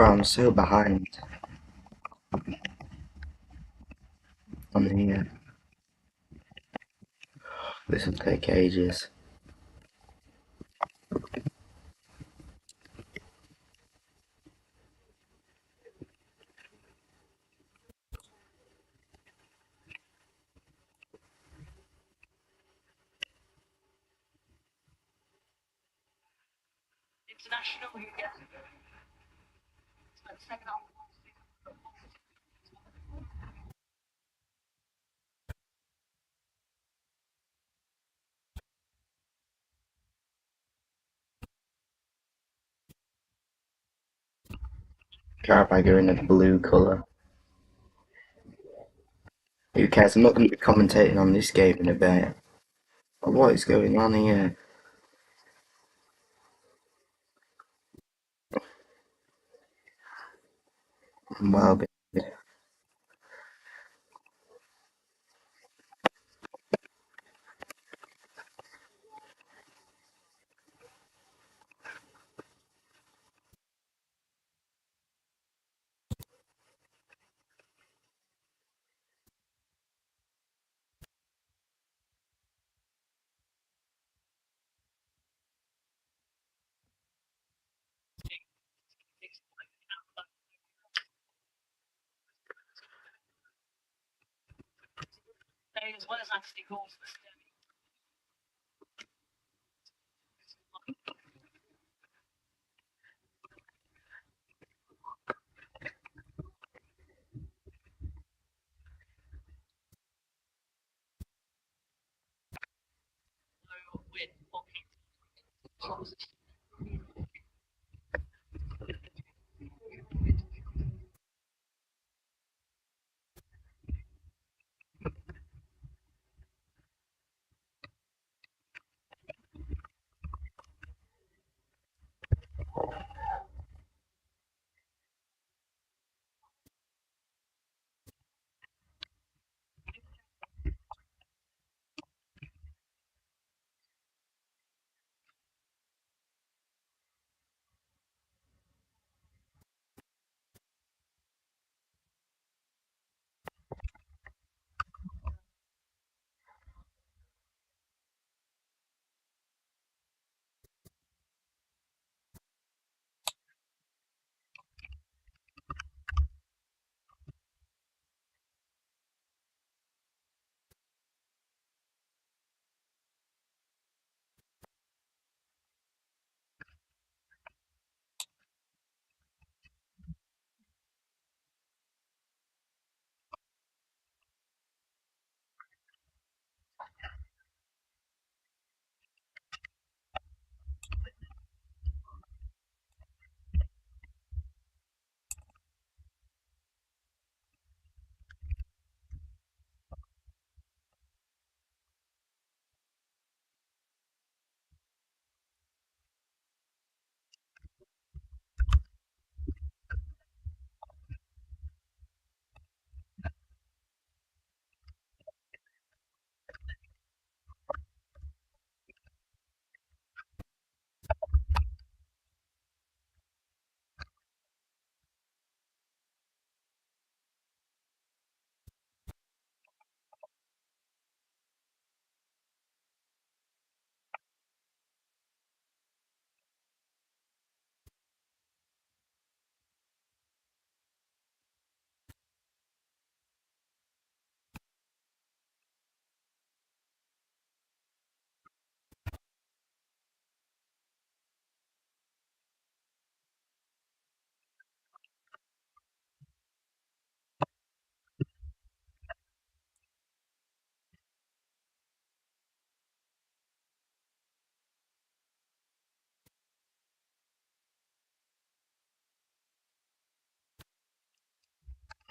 Bro, I'm so behind on here. This will take ages. Qarabag are in a blue colour. Who cares? I'm not going to be commentating on this game in a bit. But what is going on here? Well,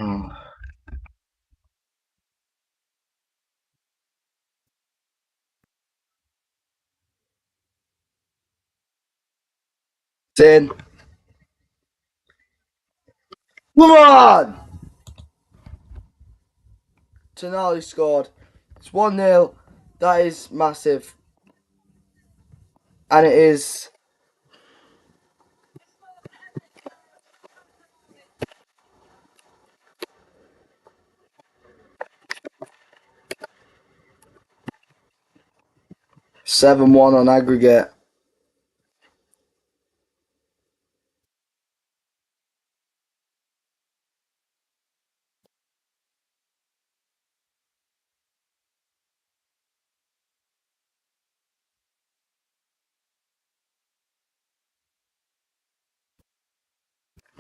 oh. Sin! Come on! Tonali scored. It's 1-0. That is massive. And it is 7-1 on aggregate.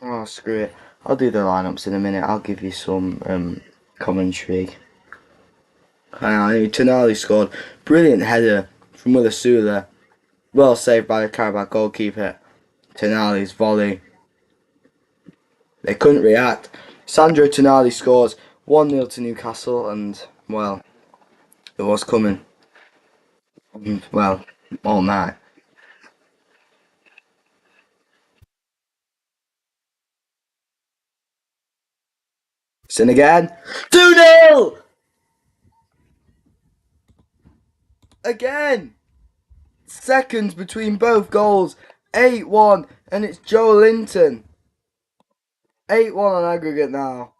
Oh, screw it. I'll do the lineups in a minute. I'll give you some commentary. Tonali scored. Brilliant header from Willisula. Well saved by the Qarabag goalkeeper. Tonali's volley. They couldn't react. Sandro Tonali scores 1-0 to Newcastle, and, well, it was coming. Well, all night. Sin again. 2-0! Again! Seconds between both goals. 8-1, and it's Joe Linton. 8-1 on aggregate now.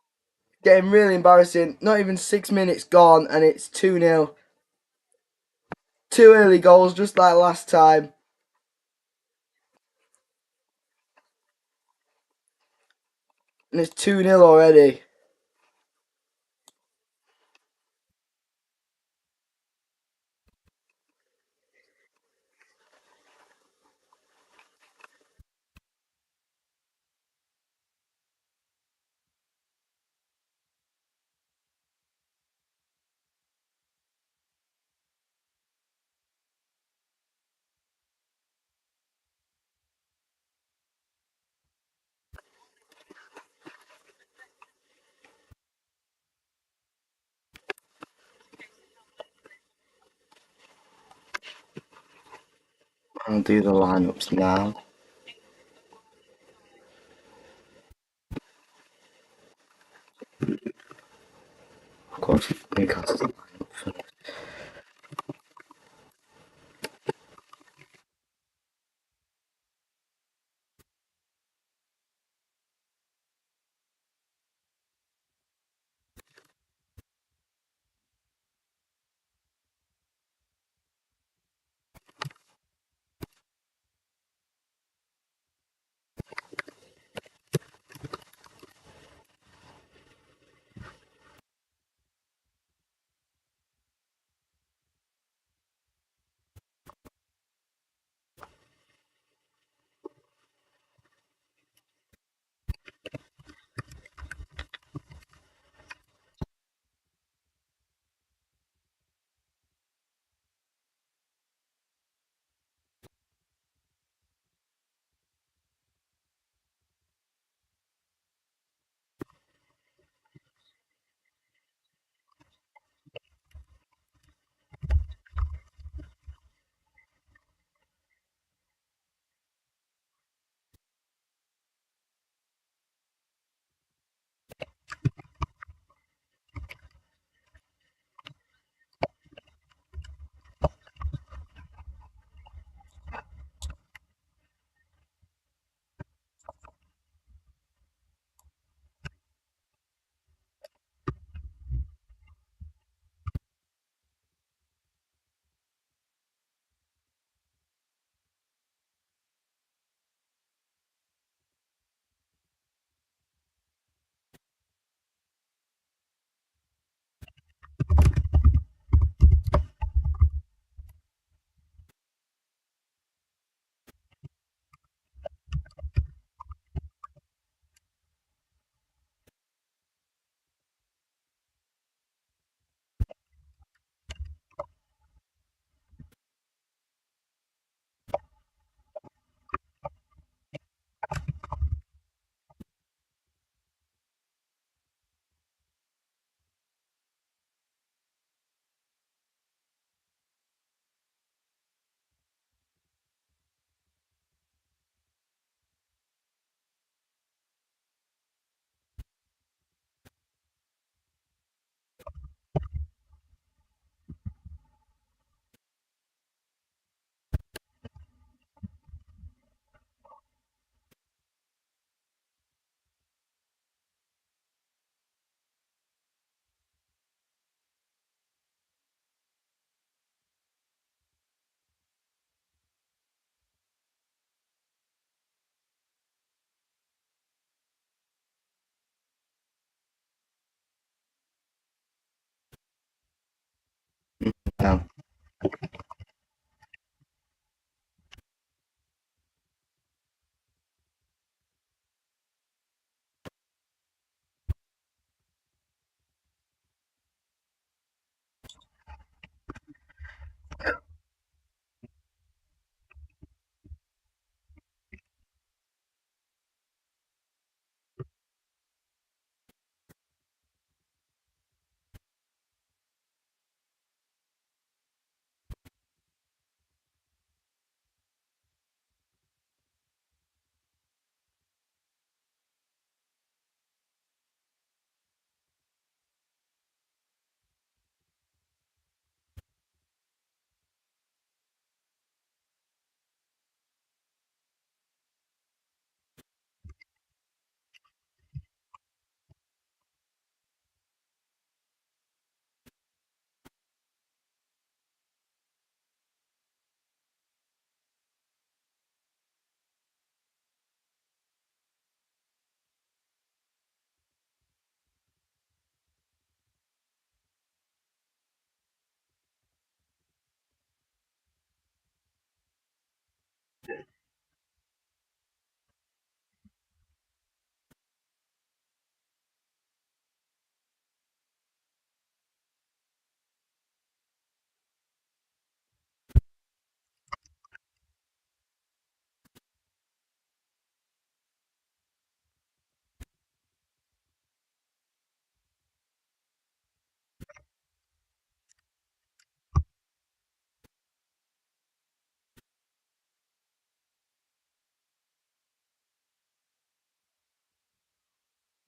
Getting really embarrassing. Not even 6 minutes gone, and it's 2-0. Two early goals, just like last time. And it's 2-0 already. I'll do the lineups now. Of course, Newcastle.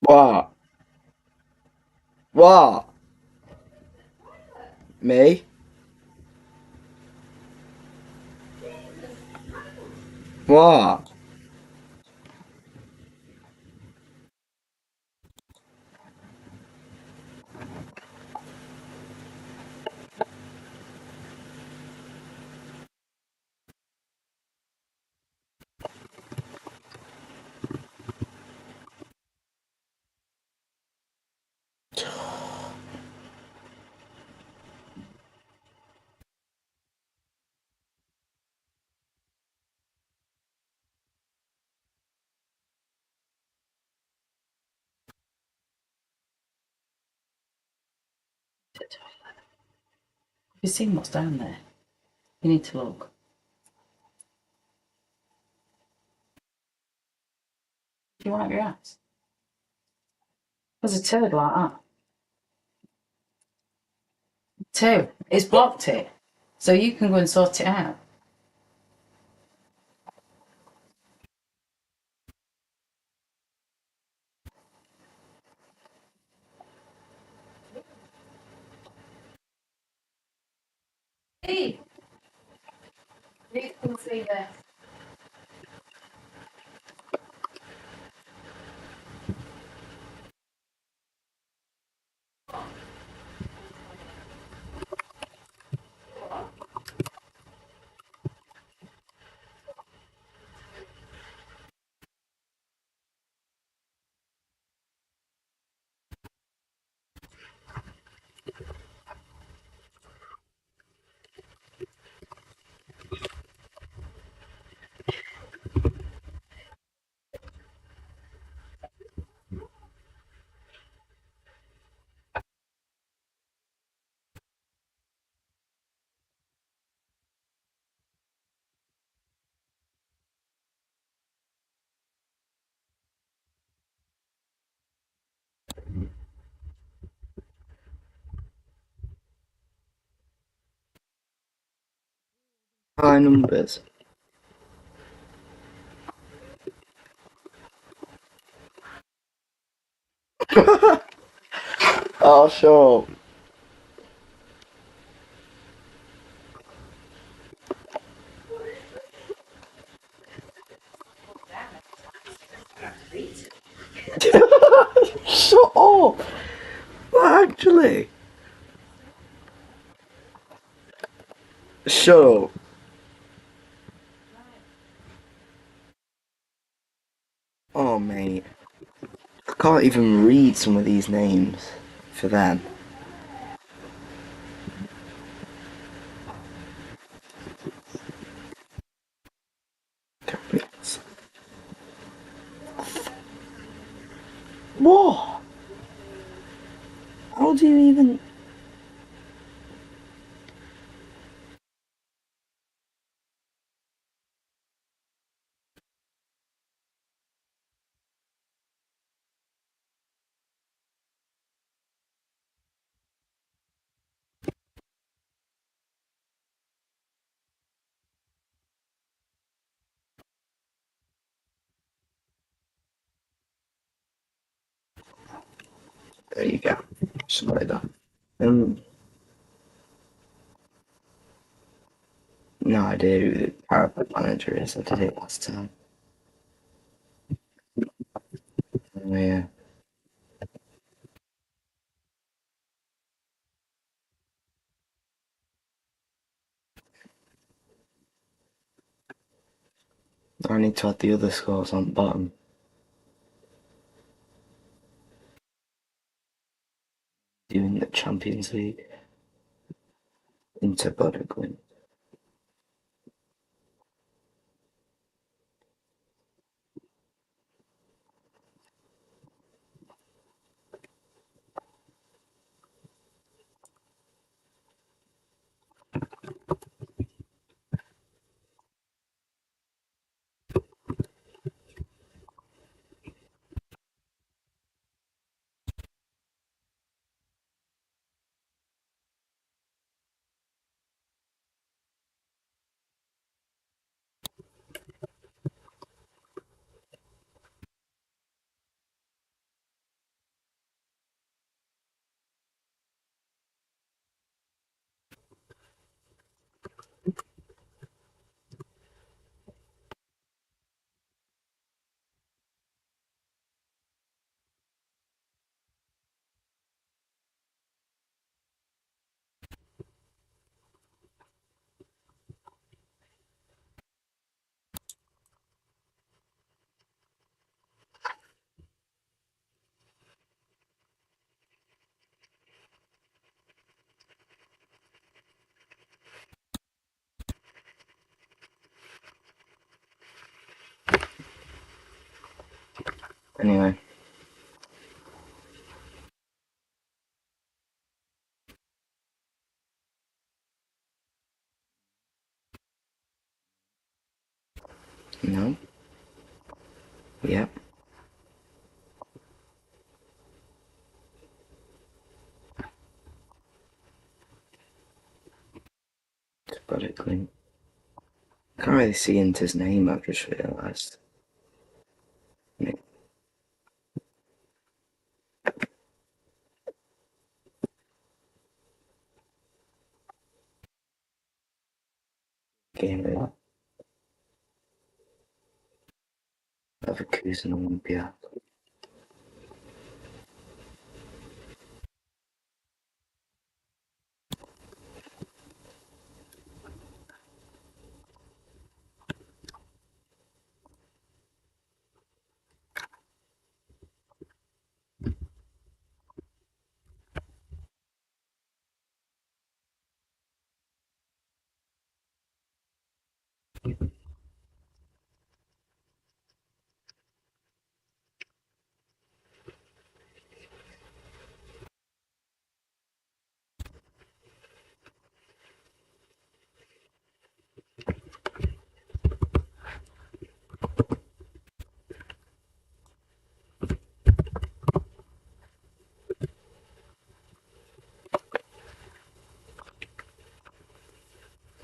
What? What? Me? What? Have you seen what's down there? You need to look. Do you wipe your ass? There's a turd like that. Two. It's blocked it. So you can go and sort it out. Hey, you can see this. High numbers. Oh, sure. Shut up. Well, actually. Shut up. Oh, mate. I can't even read some of these names for them. What? How do you even... There you go. Something like that. No idea who the Qarabag manager is. I did it last time. Oh, yeah. I need to add the other scores on the bottom. Doing the Champions League. Inter Bodeglin. Anyway. No. Yep. Got it clean. Can't really see into his name, I've just realised. Game of Leverkusen Olympia.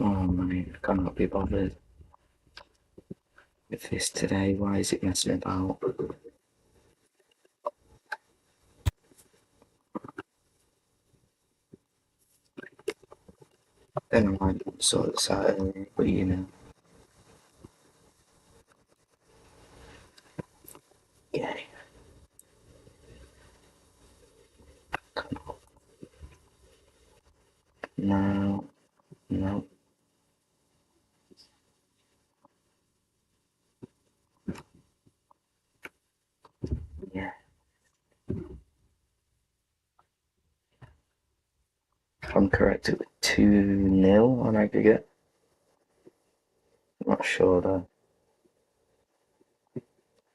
Oh man, I cannot be bothered with this today. Why is it messing about? Then I might sort this out earlier, but you know. Yeah. No. No. Yeah. If I'm correct, it was 2-0 on aggregate. I'm not sure though.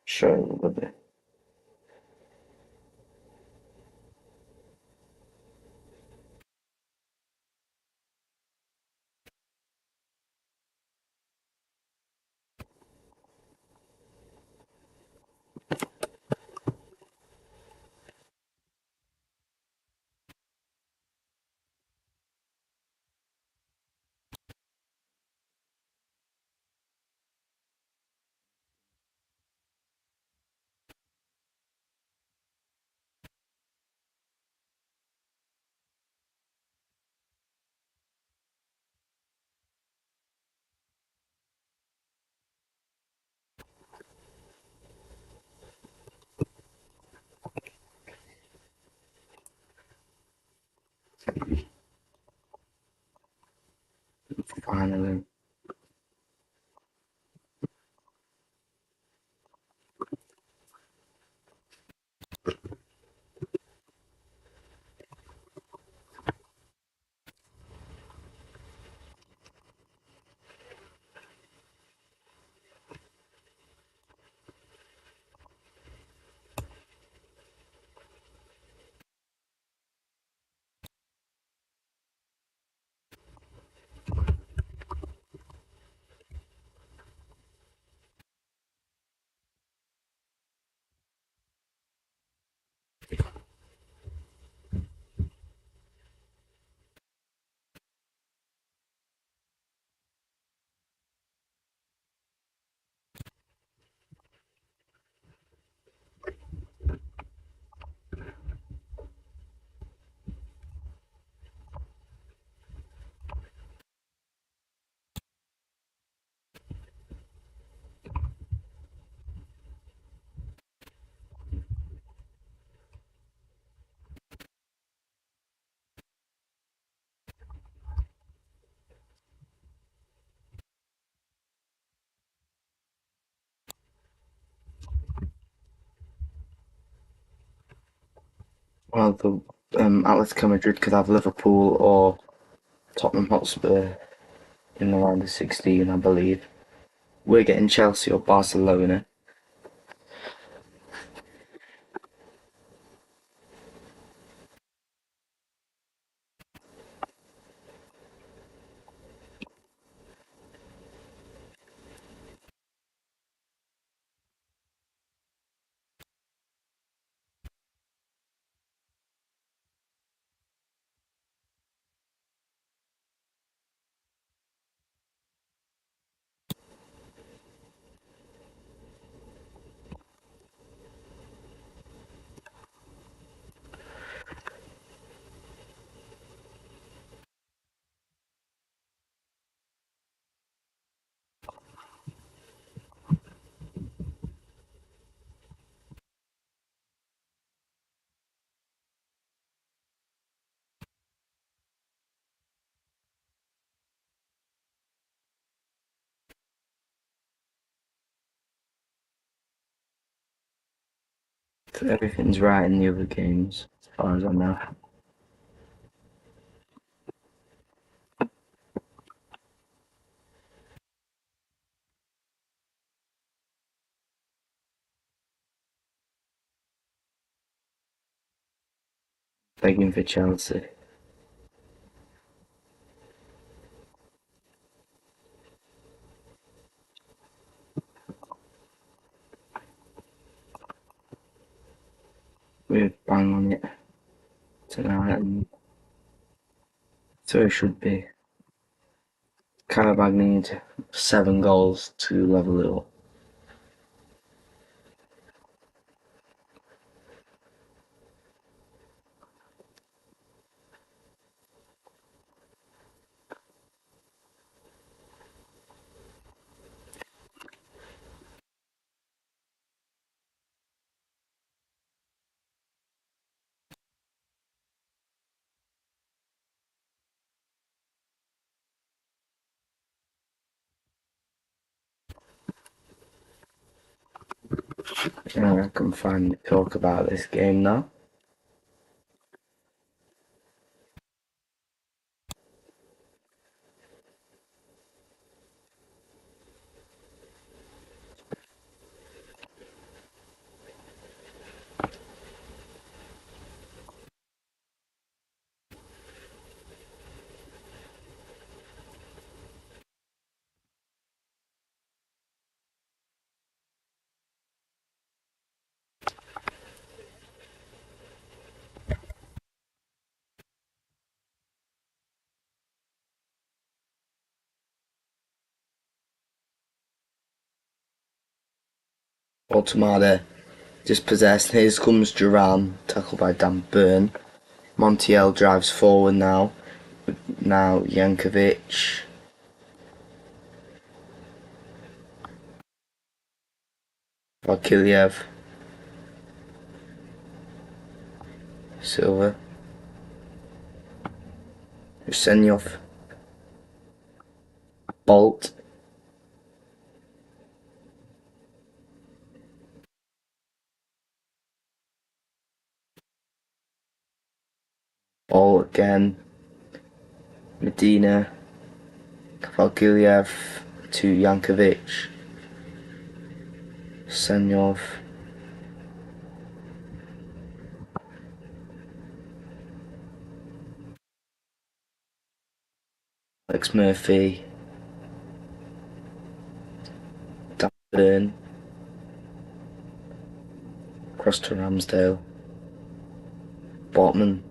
Sure it would be. Finally. Well, the Atletico Madrid could have Liverpool or Tottenham Hotspur in the round of 16, I believe. We're getting Chelsea or Barcelona. Everything's right in the other games, as far as I know. Begging for Chelsea. We're bang on it tonight, and so it should be. Qarabag need 7 goals to level it up. I can finally talk about this game now. Automata dispossessed. Here comes Duran, tackled by Dan Burn. Montiel drives forward now. Now Yankovic. Vakiliev. Silva. Usenyov. Bolt. Bolt again. Medina. Vakiliev to Yankovic. Senyov. Alex Murphy. Dan Burn. Cross to Ramsdale. Botman.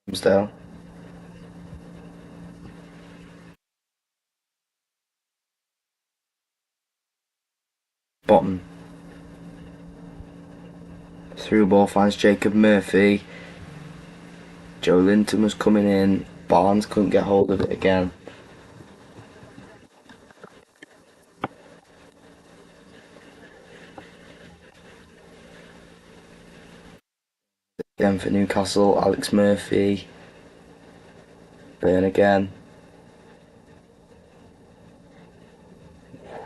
Ramsdale. Botman. Through ball finds Jacob Murphy. Joe Linton was coming in. Barnes couldn't get hold of it again. Again for Newcastle, Alex Murphy. Burn again.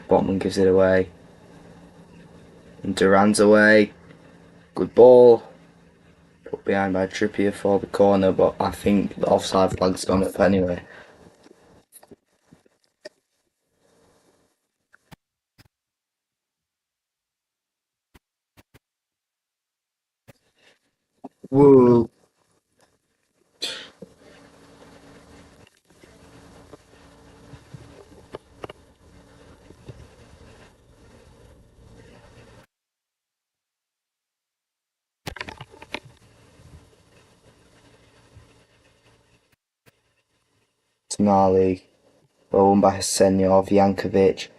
Botman gives it away. And Duran's away. Good ball. Put behind by Trippier for the corner, but I think the offside flag's gone up anyway. Whoa. Tonali. Well won by Senyov. Yankovic.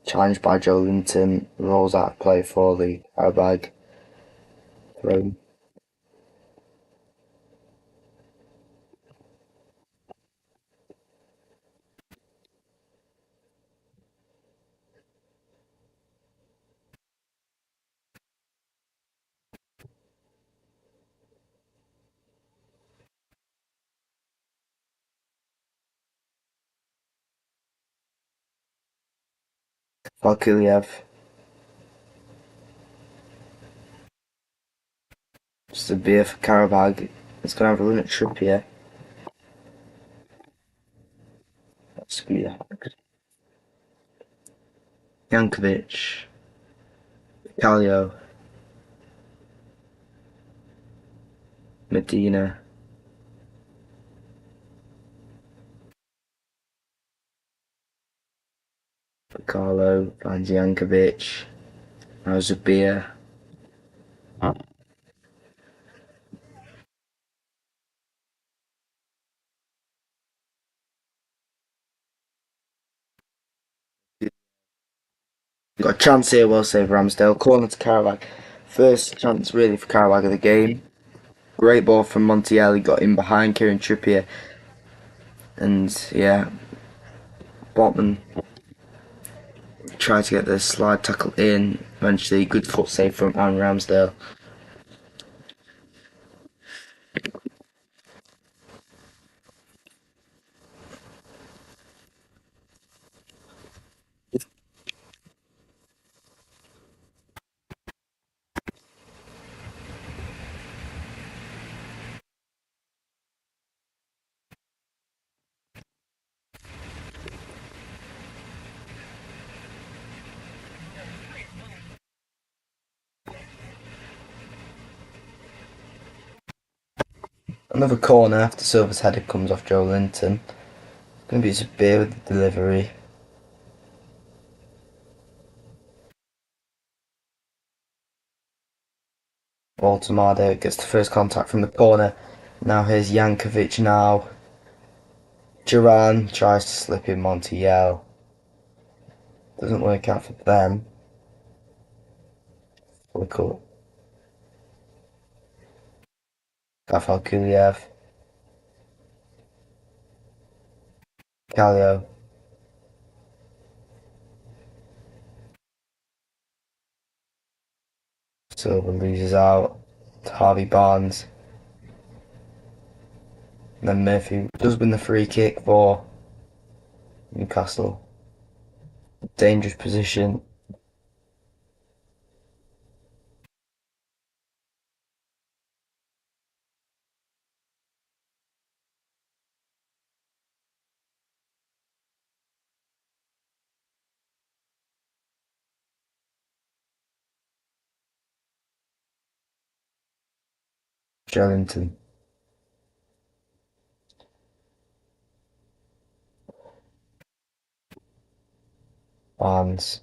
Challenged by Joe Linton. Rolls out of play for the Qarabag. Throw. Valkyliev. Just a beer for Qarabag. It's going to have a run at Trippier. Screw that. Jankovic. Calio. Medina. Carlo finds Jankovic. Now Zabir. Got a chance here, well saved Ramsdale. Corner to Qarabag. First chance really for Qarabag of the game. Great ball from Montiel. He got in behind Kieran Trippier. And yeah, Botman tried to get the slide tackle in. Eventually, good foot save from Aaron Ramsdale. Another corner after Silver's header comes off Joe Linton. Going to be Zabir with the delivery. Baltamado gets the first contact from the corner. Now here's Jankovic now. Duran tries to slip in Montiel. Doesn't work out for them. Flickle. Kuliev. Calio. Silver loses out to Harvey Barnes. And then Murphy does win the free kick for Newcastle. Dangerous position. Shellington. Barnes.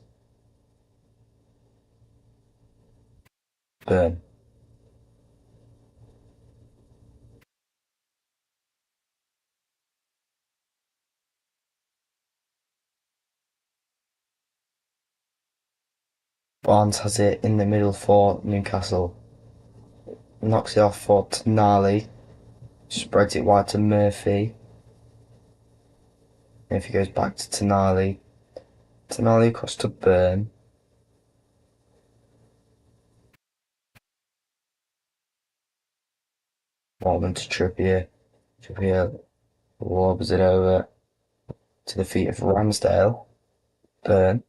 Burn. Barnes has it in the middle for Newcastle. Knocks it off for Tonali. Spreads it wide to Murphy. Murphy goes back to Tonali. Tonali across to Burn. Morgan to Trippier. Trippier lobs it over to the feet of Ramsdale. Burn.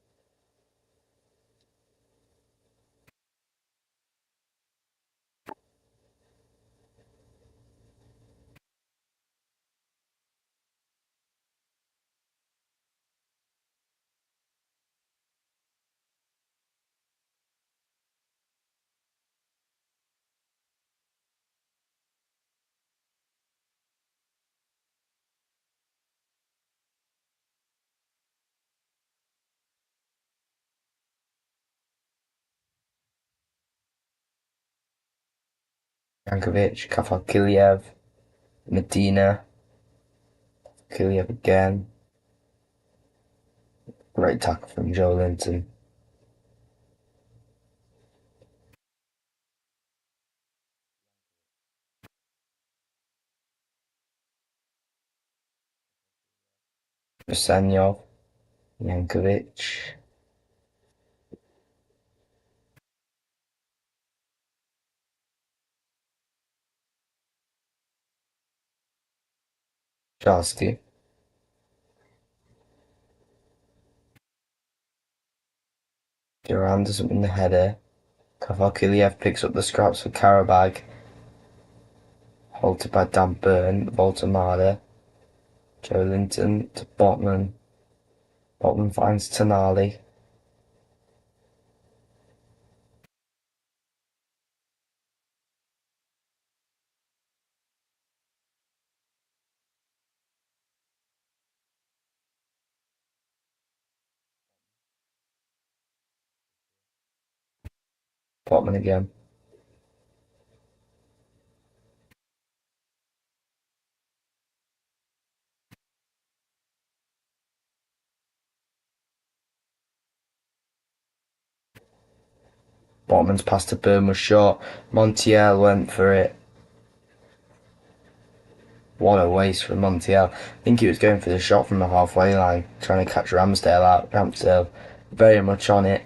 Jankovic, Kiliev, Medina, Kiliev again. Great tackle from Joe Linton. Musenyov, Jankovic. Charski. Duran doesn't win the header. Kavalkiliev picks up the scraps for Qarabag. Halted by Dan Byrne, Voltamada. Joe Linton to Botman. Botman finds Tonali. Botman again. Botman's pass to Byrne was short. Montiel went for it. What a waste from Montiel. I think he was going for the shot from the halfway line, trying to catch Ramsdale out. Ramsdale very much on it.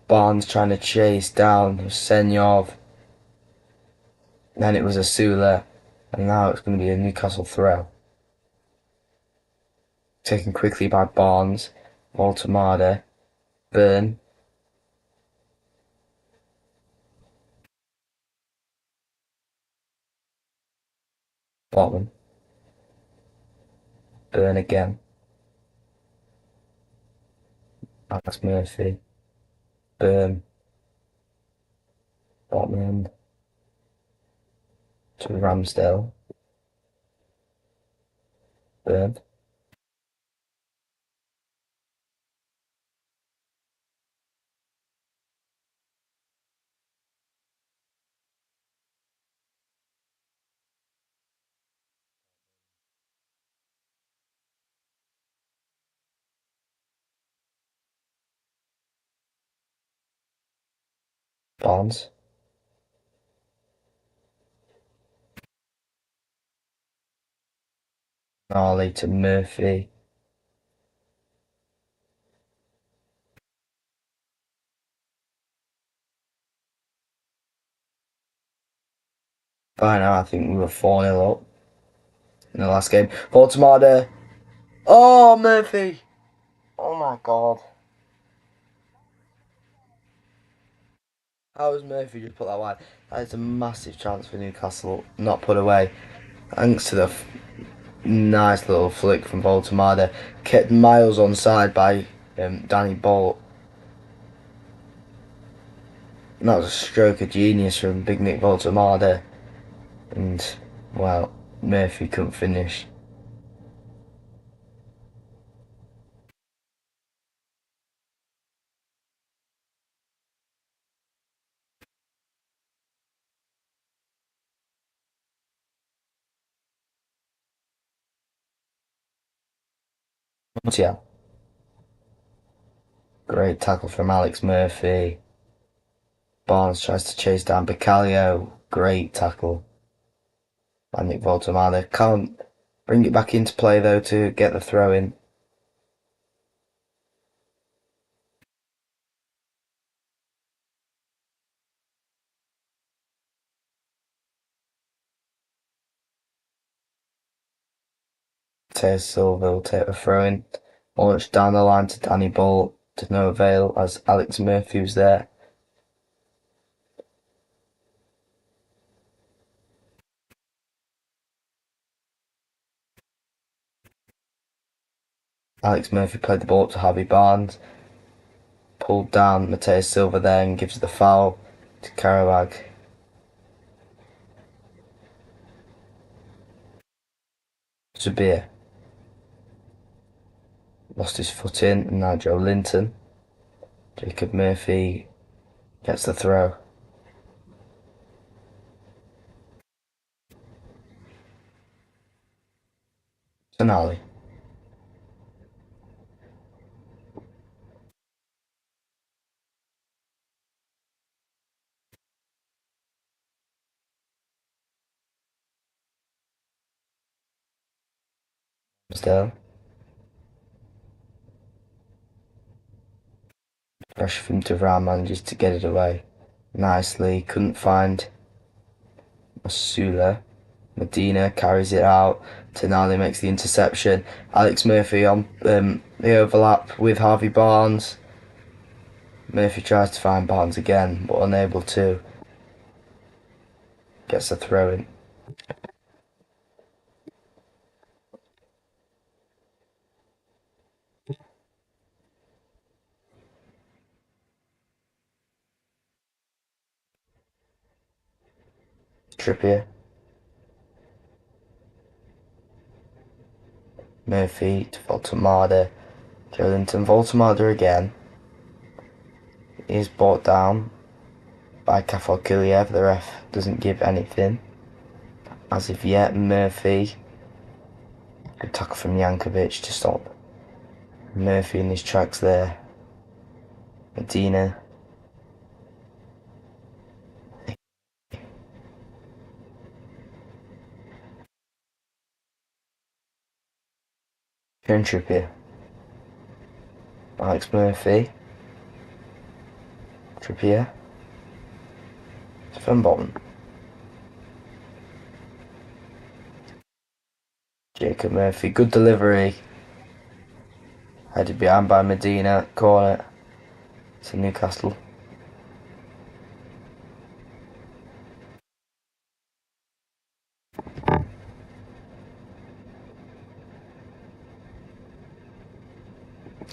Barnes trying to chase down Senyov. Then it was Asula. And now it's going to be a Newcastle throw. Taken quickly by Barnes. Voltamada. Byrne. Botman. Byrne again. Alex Murphy. Byrne. Botman. To Ramsdale. Byrne. Barnes. Gnarly to Murphy. By now, I think we were 4-0 up in the last game. Voltamada. Oh, Murphy. Oh my god. How has Murphy just put that wide? That is a massive chance for Newcastle, not put away. Thanks to the nice little flick from Voltamada. Kept miles onside by Danny Bolt. And that was a stroke of genius from Big Nick Voltamada. And, well, Murphy couldn't finish. Yeah. Great tackle from Alex Murphy. Barnes tries to chase down Bacalio. Great tackle by Nick Voltamada. Can't bring it back into play though to get the throw in. Mateus Silva will take the throw in. Launched down the line to Danny Bolt to no avail as Alex Murphy was there. Alex Murphy played the ball up to Harvey Barnes. Pulled down Mateus Silva there and gives the foul to Qarabag. Zabir lost his foot in, and now Joe Linton. Jacob Murphy gets the throw. Tonali. Still. Pressure from Duran manages to get it away nicely. Couldn't find Asula. Medina carries it out. Tonali makes the interception. Alex Murphy on the overlap with Harvey Barnes. Murphy tries to find Barnes again, but unable to. Gets the throw in. Trippier. Murphy to Voltamada. Joelinton, Voltamada again. He's brought down by Kafogiliev. The ref doesn't give anything. As of yet, Murphy. Good tackle from Jankovic to stop Murphy in his tracks there. Medina. Kieran Trippier. Alex Murphy. Trippier. From bottom. Jacob Murphy. Good delivery. Headed behind by Medina. Corner to Newcastle.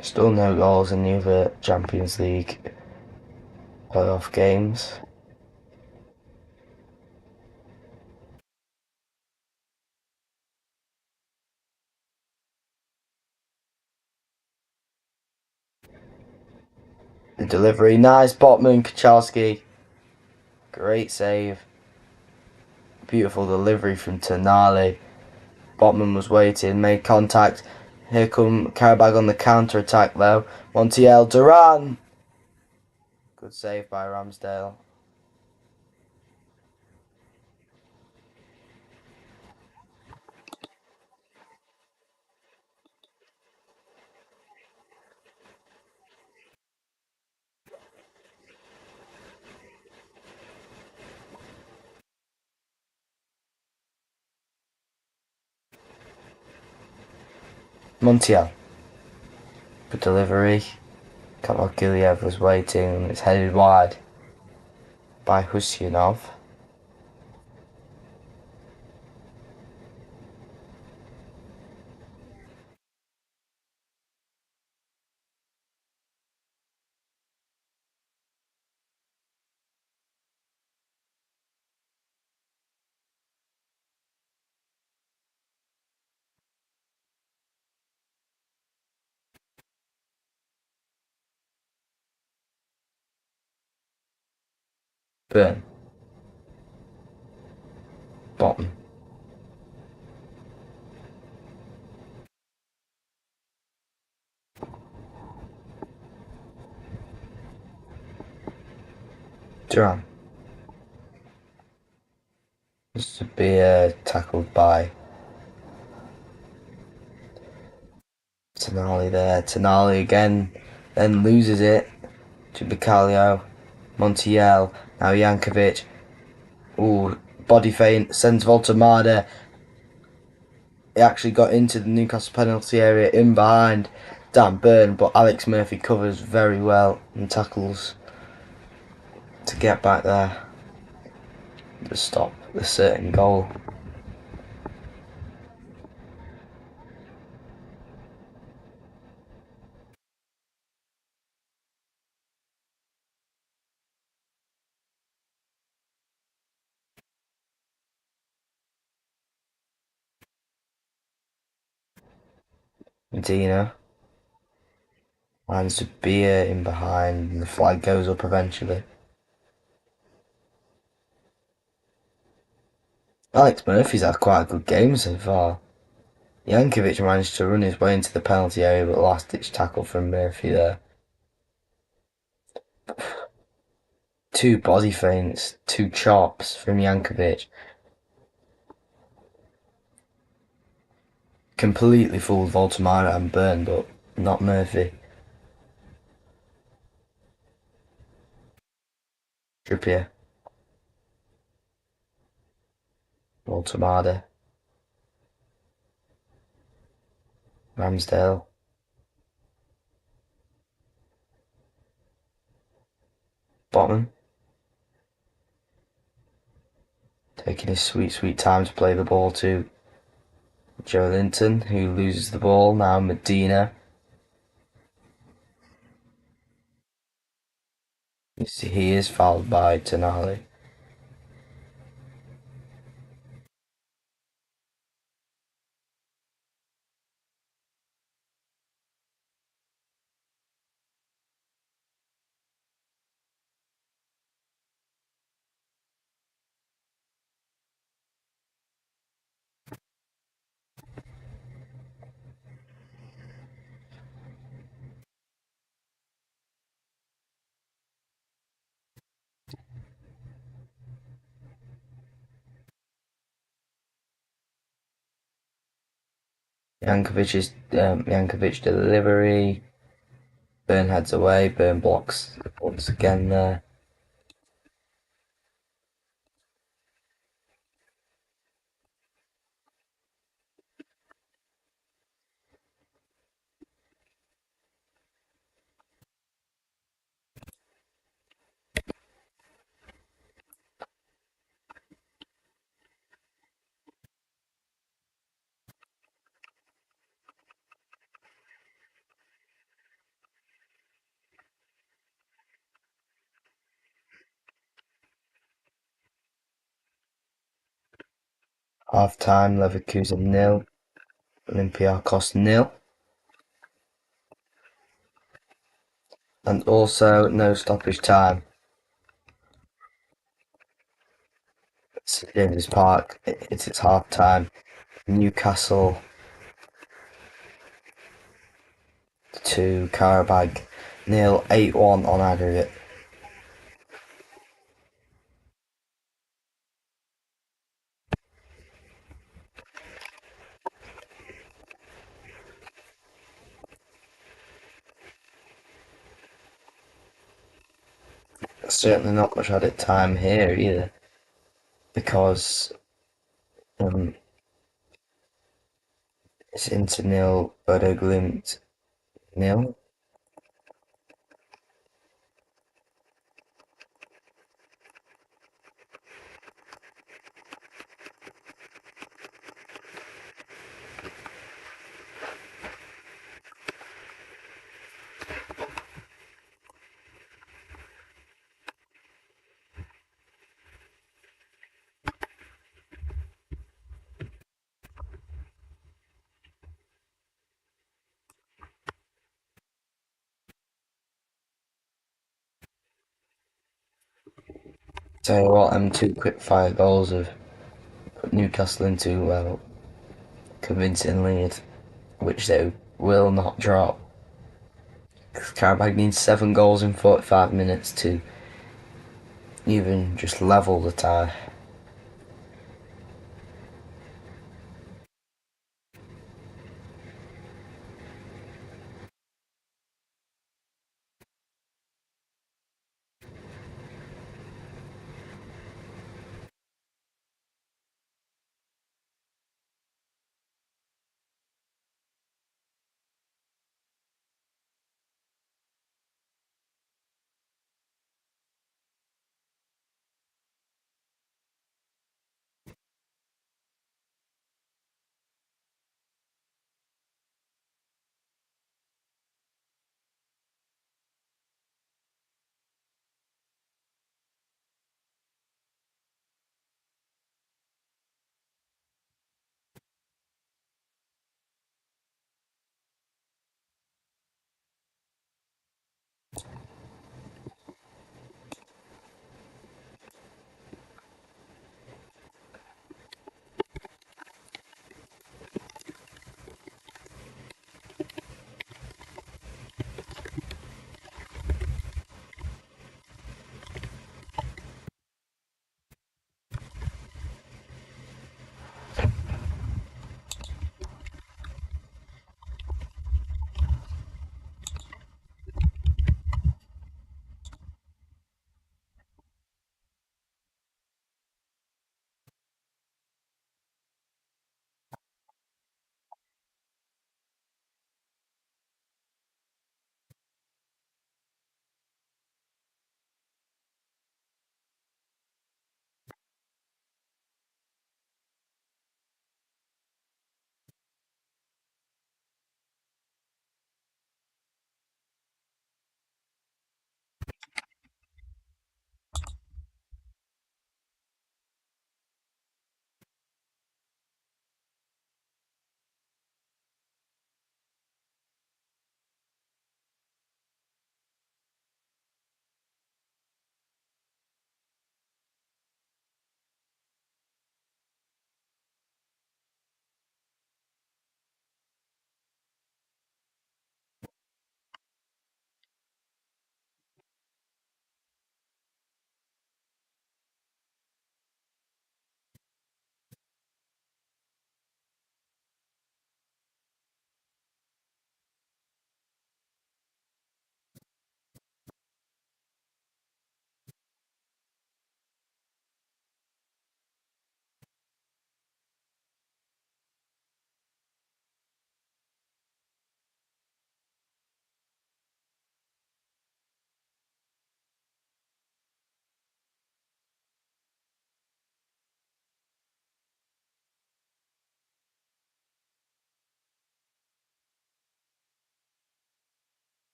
Still no goals in the other Champions League playoff games. The delivery, nice. Botman, Kachalski. Great save. Beautiful delivery from Tonali. Botman was waiting, made contact. Here come Qarabag on the counter attack though. Montiel, Duran. Good save by Ramsdale. Montiel. Good delivery. Kavakiliev was waiting and it's headed wide by Husyanov. Burn. Bottom. Duran. This would be tackled by Tonali there. Tonali again, then loses it to Bacalio. Montiel, now Jankovic. Ooh, body feint, sends Voltamada. He actually got into the Newcastle penalty area in behind Dan Burn, but Alex Murphy covers very well and tackles to get back there to stop the certain goal. Medina lands a beer in behind and the flag goes up eventually. Alex Murphy's had quite a good game so far. Jankovic managed to run his way into the penalty area, but last ditch tackle from Murphy there. Two body feints, two chops from Jankovic. Completely fooled Voltamara and Burn, but not Murphy. Trippier. Voltamada. Ramsdale. Botman. Taking his sweet time to play the ball to Joe Linton, who loses the ball. Now Medina. You see, he is fouled by Tonali. Yankovic delivery. Burn heads away. Burn blocks once again there. Half time, Leverkusen 0, Olympiacos 0. And also no stoppage time. St James's Park, it's half time. Newcastle to Qarabag 0, 8-1 on aggregate. Certainly not much added time here either, because it's Inter 0, Bodo Glimt 0. Tell you what, them two quick fire goals have put Newcastle into a convincing lead, which they will not drop. Qarabag needs 7 goals in 45 minutes to even just level the tie.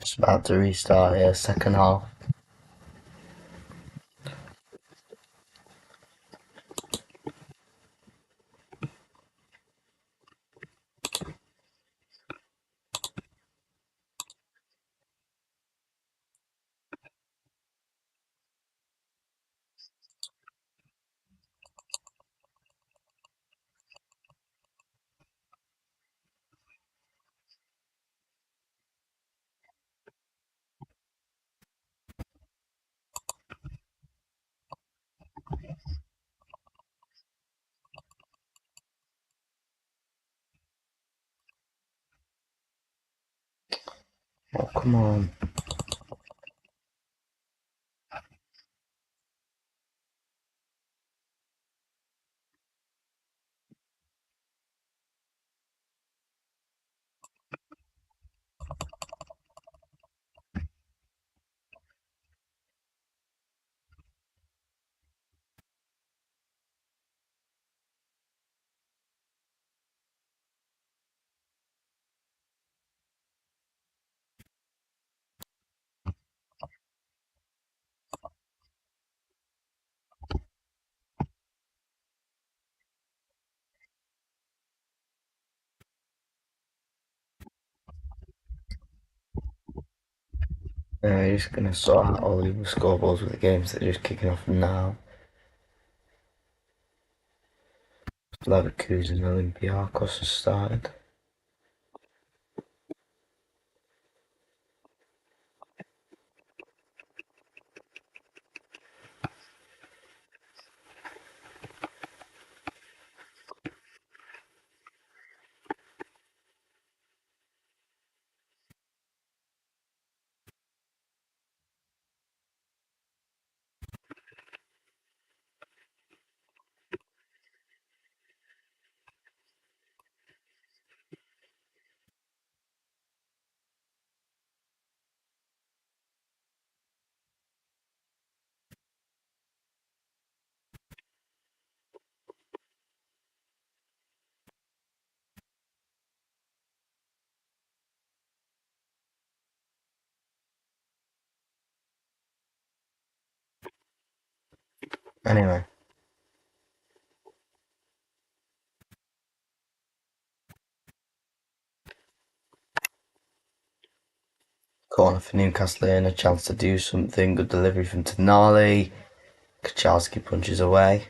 Just about to restart here, second half. Oh, come on. You're just gonna sort out all the scoreboards with the games that are just kicking off now. Leverkusen and Olympiacos has started. Anyway, corner for Newcastle in, a chance to do something. Good delivery from Tonali. Kachalski punches away.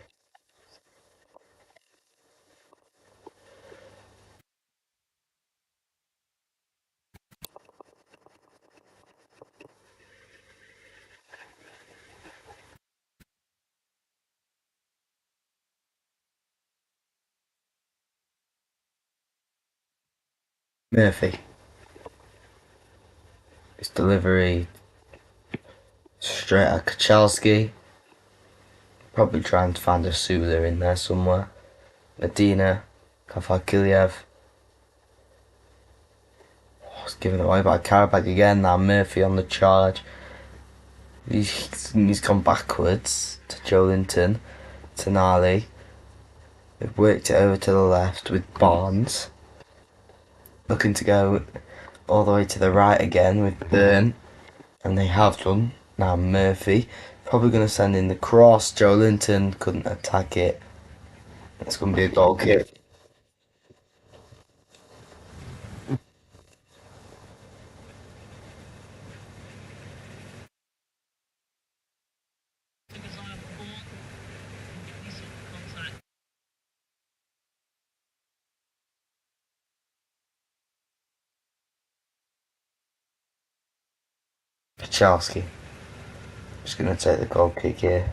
Murphy. His delivery straight at Kachalski. Probably trying to find a Sula in there somewhere. Medina. Kafakiliev. Oh, it's given away by Qarabag again. Now Murphy on the charge. He's gone backwards to Joelinton. Tonali. They've worked it over to the left with Barnes. Looking to go all the way to the right again with Byrne. And they have done. Now Murphy. Probably going to send in the cross. Joelinton couldn't attack it. It's going to be a goal kick. Kachalski. Just going to take the goal kick here.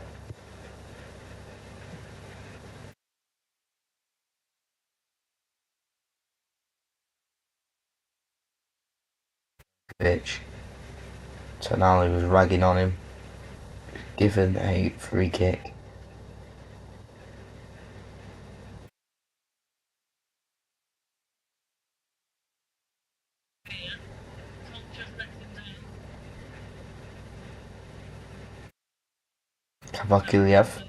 Yankovic. Tonali was ragging on him. Given a free kick. Kavakiliev.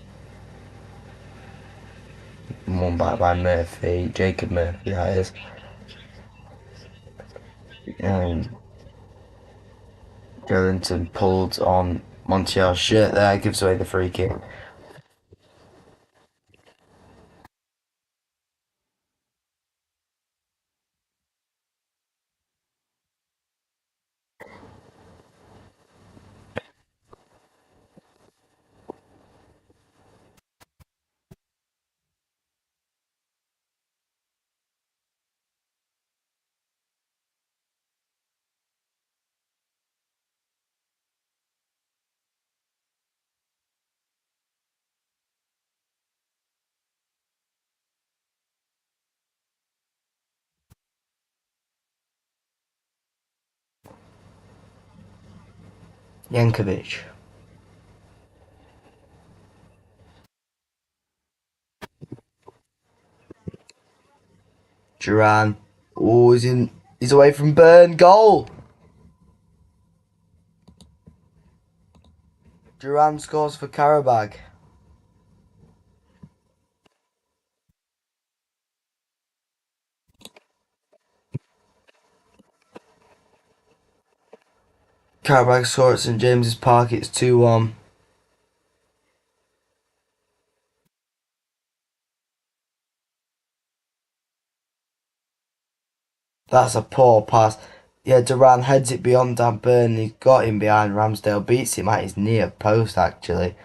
Won back by Murphy. Jacob Murphy, that is. Darlington pulled on Montiel's shirt there, gives away the free kick. Yankovic. Duran. Oh, he's away from Burn. Goal! Duran scores for Qarabag. Qarabag score at St James's Park. It's 2-1. That's a poor pass. Yeah, Duran heads it beyond Dan Burn. He's got him behind Ramsdale. Beats him at his near post, actually.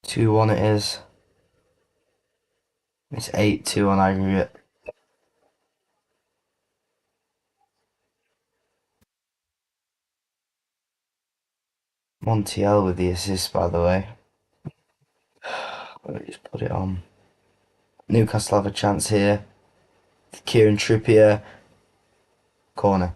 Two one it is. It's 8-2 on aggregate. Montiel with the assist, by the way. Let me just put it on. Newcastle have a chance here. Kieran Trippier. Corner.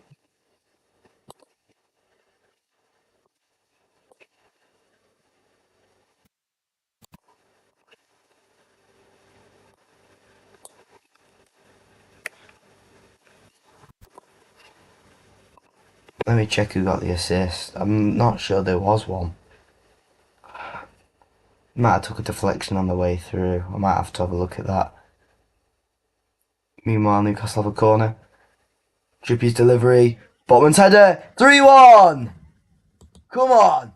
Let me check who got the assist. I'm not sure there was one. Might have took a deflection on the way through. I might have to have a look at that. Meanwhile, Newcastle have a corner. Trippier's delivery. Botman's header. 3-1! Come on!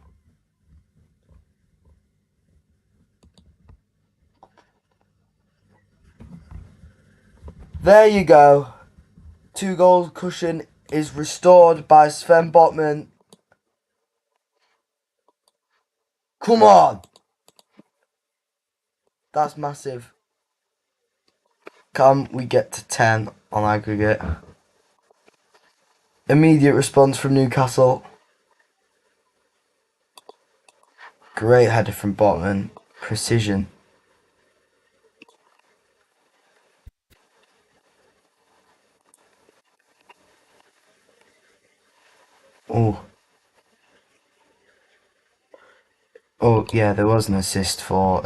There you go. 2-goal cushion is restored by Sven Botman. Come on! That's massive. Can we get to 10 on aggregate? Immediate response from Newcastle. Great header from Botman. Precision. Oh. Oh, yeah, there was an assist for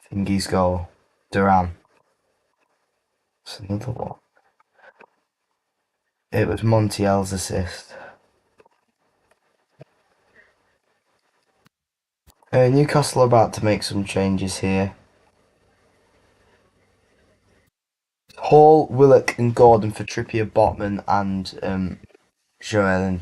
Thingy's goal. Duran. It's another one. It was Montiel's assist. Newcastle are about to make some changes here. Hall, Willock and Gordon for Trippier, Botman and Joel.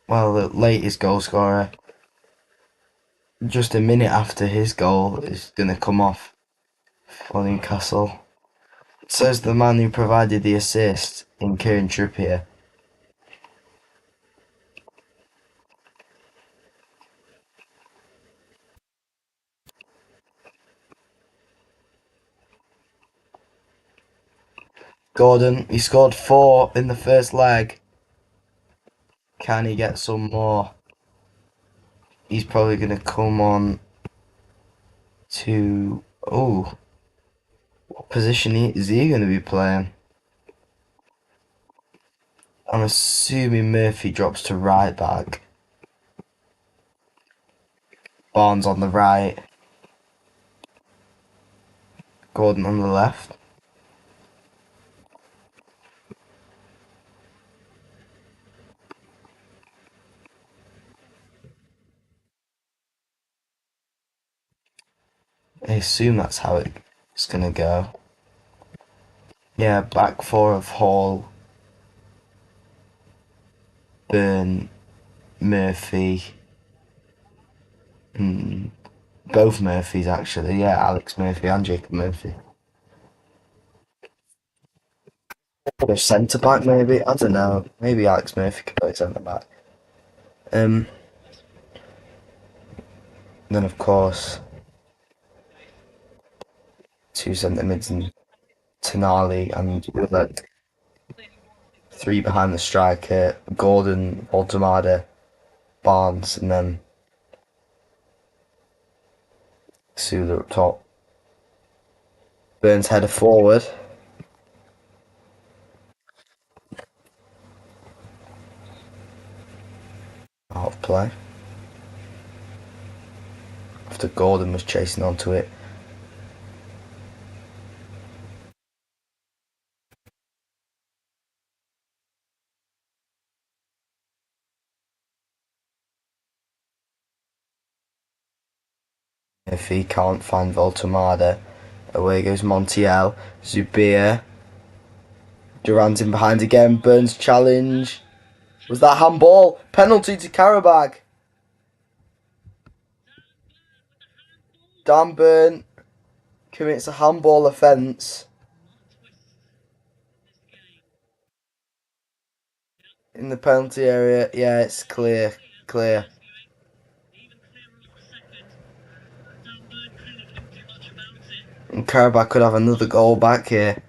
Well, the latest goal scorer, just a minute after his goal, is going to come off for Newcastle. It says the man who provided the assist in Kieran Trippier. Gordon, he scored 4 in the first leg. Can he get some more? He's probably going to come on to... Oh, what position is he going to be playing? I'm assuming Murphy drops to right back. Barnes on the right. Gordon on the left. I assume that's how it's going to go. Yeah, back 4 of Hall, Byrne, Murphy. Both Murphys, actually. Yeah, Alex Murphy and Jacob Murphy. Or centre back, maybe. I don't know. Maybe Alex Murphy could play centre back. Then, of course, 2 centre mids and Tenali, and like 3 behind the striker. Gordon, Altamada, Barnes, and then Sula up top. Burns header forward. Out of play. After Gordon was chasing onto it. If he can't find Voltamada, away goes Montiel. Zubir. Duran's in behind again. Burns challenge. Was that handball? Penalty to Qarabag. Dan Burn commits a handball offence in the penalty area. Yeah, it's clear. Clear. And Qarabag could have another goal back here.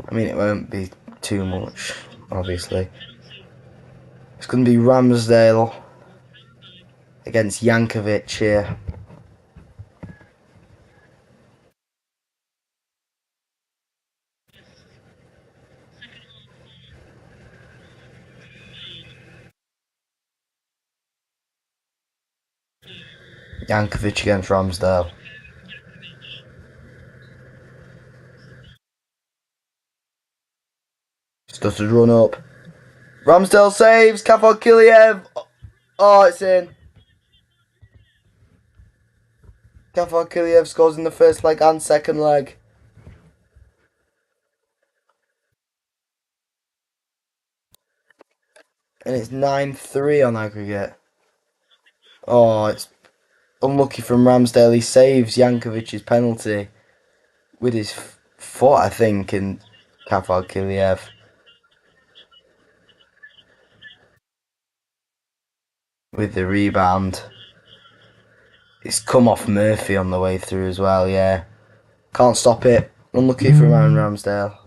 I mean, it won't be too much, obviously. It's going to be Ramsdale against Jankovic here. Jankovic against Ramsdale. Stuttered run up. Ramsdale saves. Kafar Kiliev. Oh, it's in. Kafar Kiliev scores in the first leg and second leg. And it's 9-3 on aggregate. Oh, it's unlucky from Ramsdale. He saves Jankovic's penalty with his foot, I think, in Kafar Kiliev. With the rebound. It's come off Murphy on the way through as well, yeah. Can't stop it. Unlucky for Aaron Ramsdale.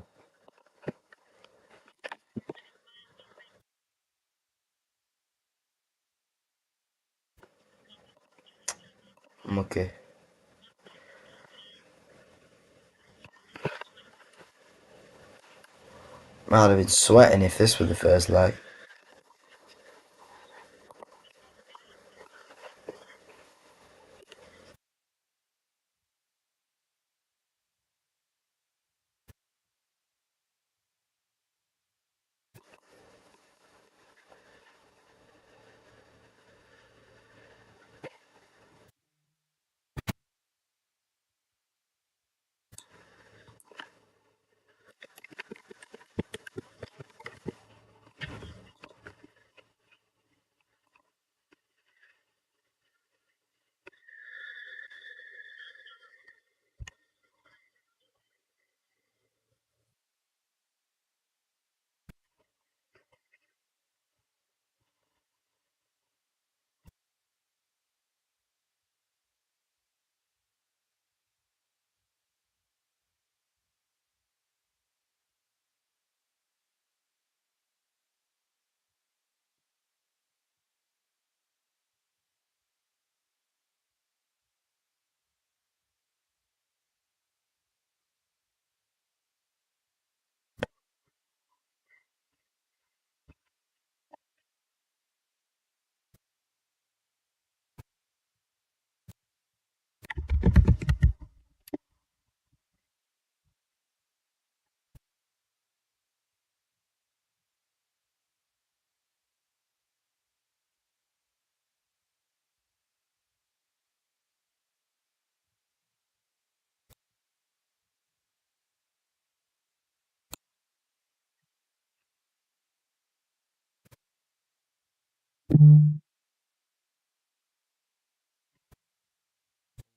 Unlucky. I'd have been sweating if this were the first leg.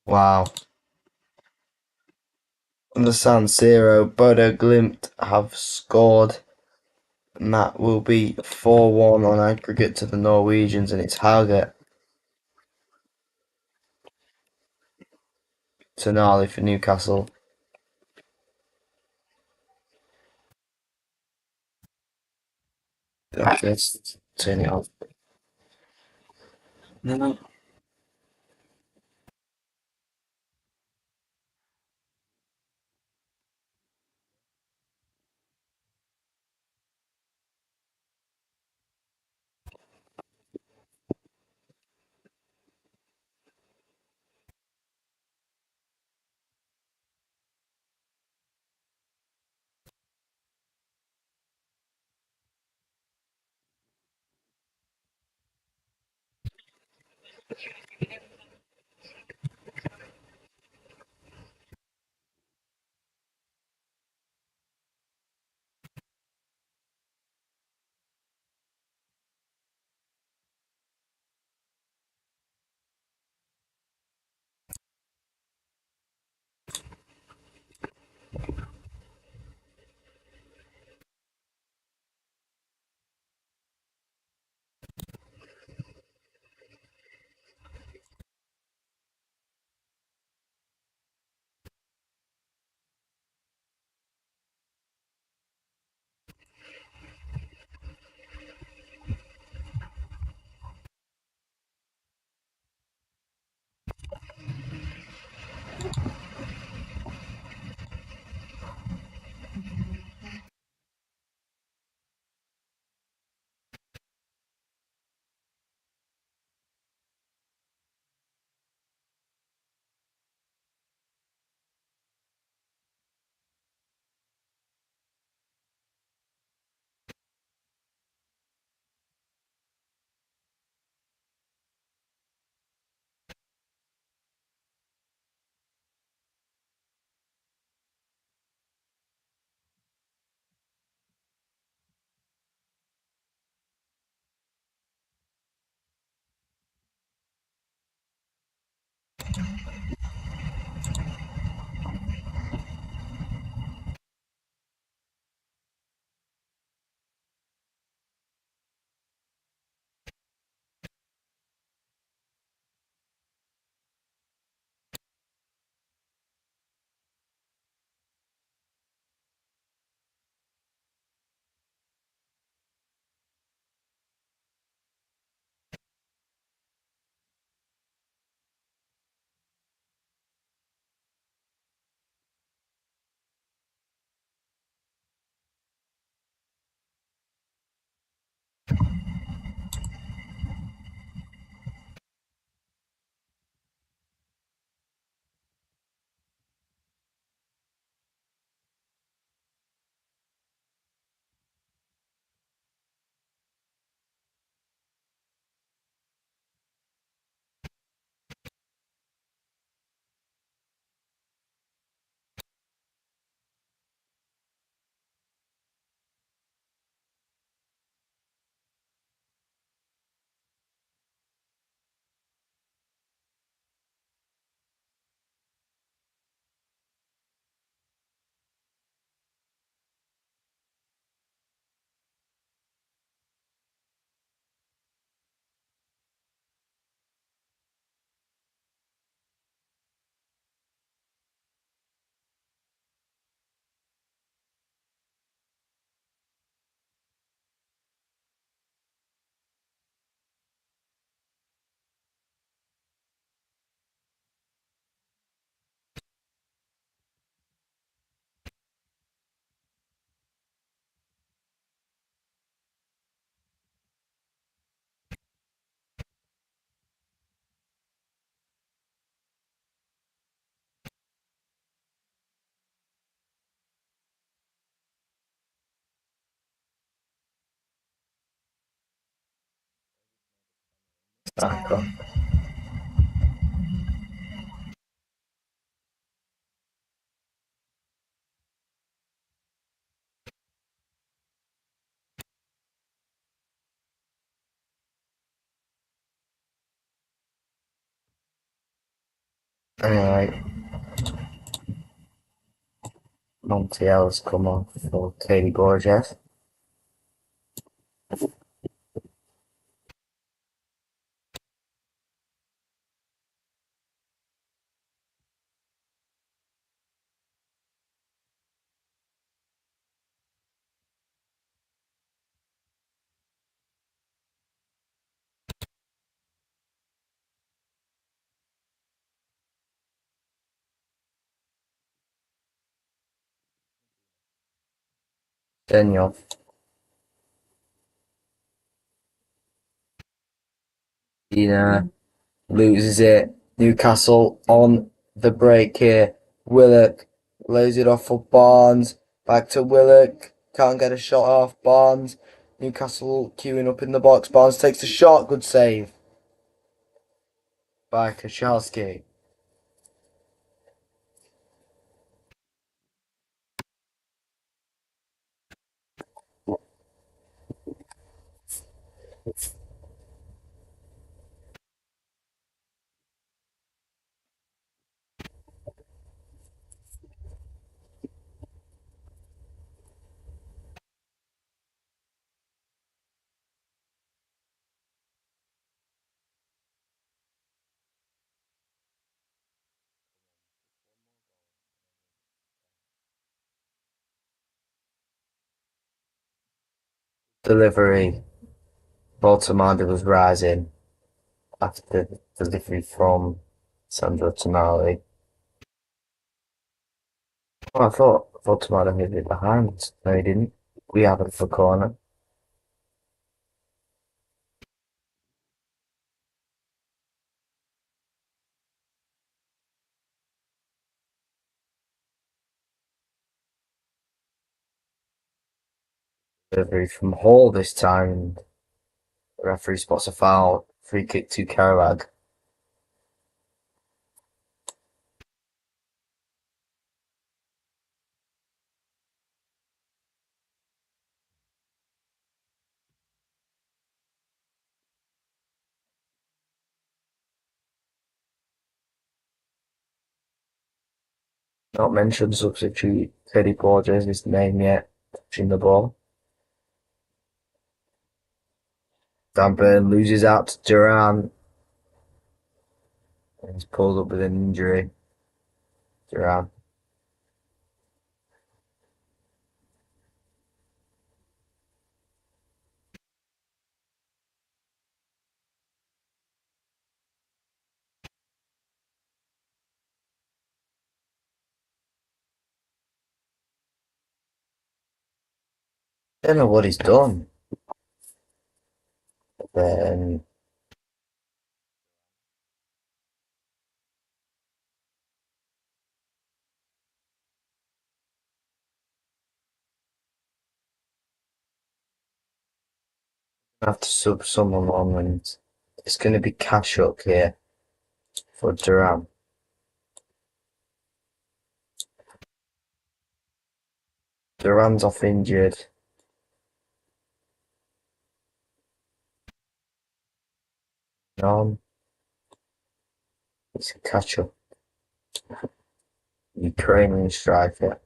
Wow. On the San Siro, Bodo Glimt have scored, and that will be 4-1 on aggregate to the Norwegians, and it's Hauge Tonali for Newcastle. Okay, let's turn it off. No. D'accord. Anyway, Montiel's come on for Katie Borges. Daniel. Dina loses it. Newcastle on the break here. Willock lays it off for Barnes. Back to Willock. Can't get a shot off. Barnes. Newcastle queuing up in the box. Barnes takes the shot. Good save by Kachalski. Delivery. Baltimore was rising after the delivery from Sandro Tonali. Oh, I thought Baltimore hit it behind. No, he didn't. We have it for corner. Delivery from Hall this time. The referee spots a foul. Free kick to Qarabag. Not mentioned substitute Teddy Borges his name yet. Touching the ball. Dan Burn loses out to Duran. And he's pulled up with an injury. Duran. I don't know what he's done. Then I have to sub someone on, and it's going to be cash up here for Duran. Duran's off injured. On. It's a catch up. Ukrainian striker.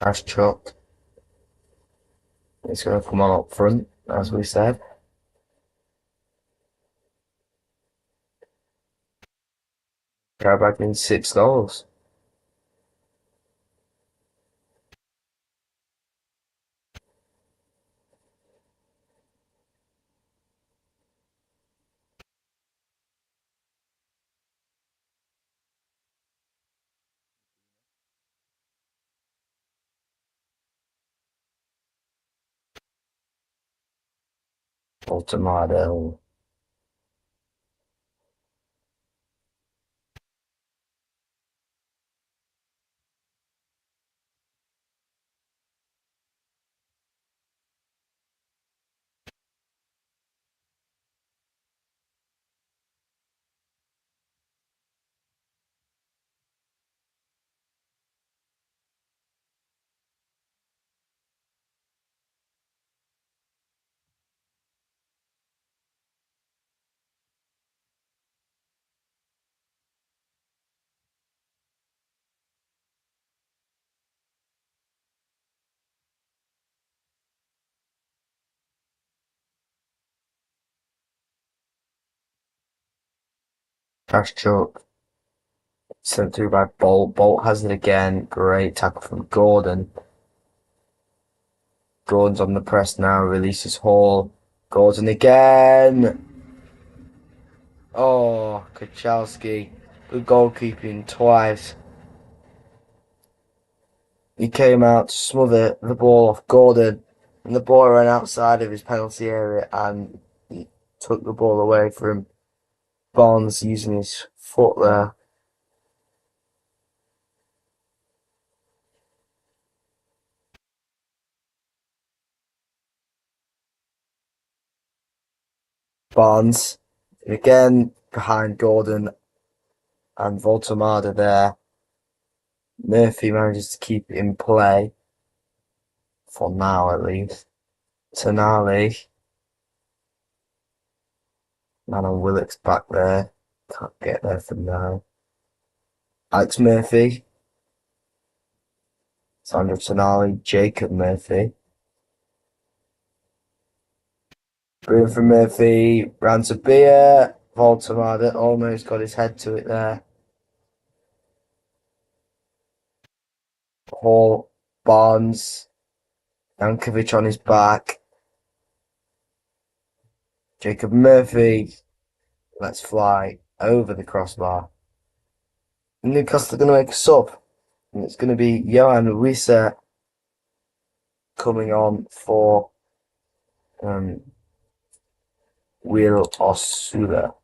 Ash Chuck. It's going to come on up front, as we said. Qarabag in 6 goals. Tomato. Cash chuck. Sent through by Bolt. Bolt has it again. Great tackle from Gordon. Gordon's on the press now. Releases Hall. Gordon again. Oh, Kachalski. Good goalkeeping twice. He came out to smother the ball off Gordon, and the ball ran outside of his penalty area, and he took the ball away from Barnes using his foot there. Barnes, and again behind Gordon and Voltamada there. Murphy manages to keep it in play, for now at least. Tonali, Manon Willock's back there, can't get there for now. Alex Murphy, Sandro Tonali, Jacob Murphy. Bruno from Murphy, ran to Beer, Voltamada almost got his head to it there. Hall, Barnes, Jankovic on his back. Jacob Murphy, let's fly over the crossbar. Newcastle are going to make a sub, and it's going to be Johan Wissa coming on for Will Osula.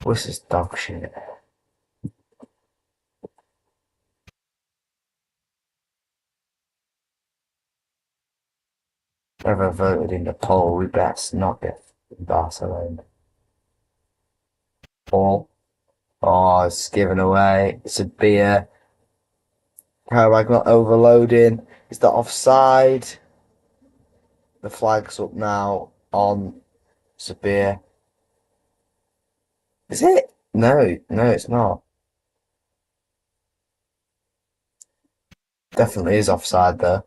Wissa's dog shit. Ever voted in the poll, we best not get Barcelona. Ball. Oh, it's given away. It's a beer. Qarabag not overloading. Is that offside? The flag's up now on Sabir. Is it? No, it's not. Definitely is offside though.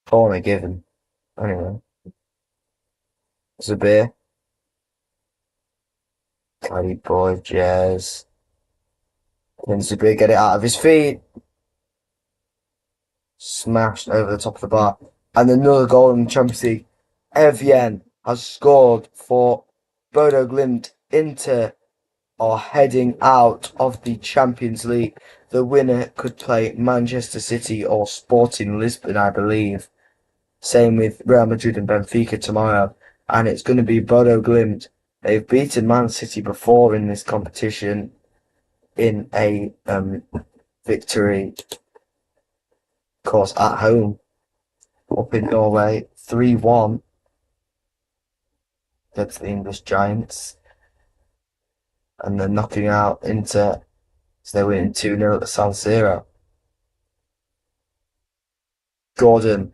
Corner given. Anyway. Sabir. Caddy boy, Jazz. Then Sabir get it out of his feet. Smashed over the top of the bar. And another goal in the Champions League. Evian has scored for Bodo Glimt. Inter are heading out of the Champions League. The winner could play Manchester City or Sporting Lisbon, I believe. Same with Real Madrid and Benfica tomorrow. And it's going to be Bodo Glimt. They've beaten Man City before in this competition in a victory, of course, at home up in Norway, 3-1 against the English Giants. And they're knocking out Inter, so they're winning 2-0 at the San Siro. Gordon.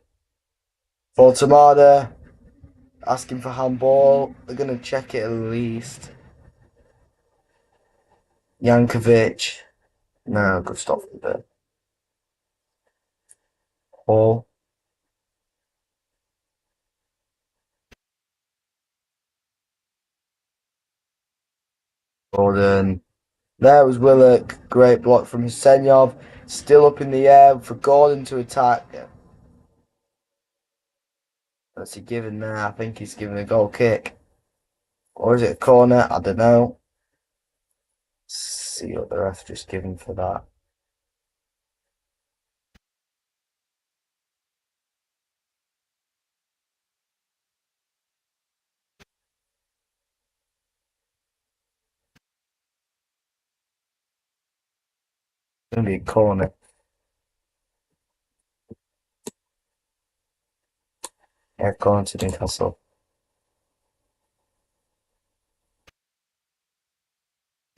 Voltamada asking for handball. They're going to check it at least. Jankovic. No, good stop from there. Hall. Gordon. There was Willock. Great block from Senyov. Still up in the air for Gordon to attack. What's he given there? I think he's given a goal kick. Or is it a corner? I don't know. Let's see what the ref just given for that. It's going to be a corner. Yeah, corner to Newcastle.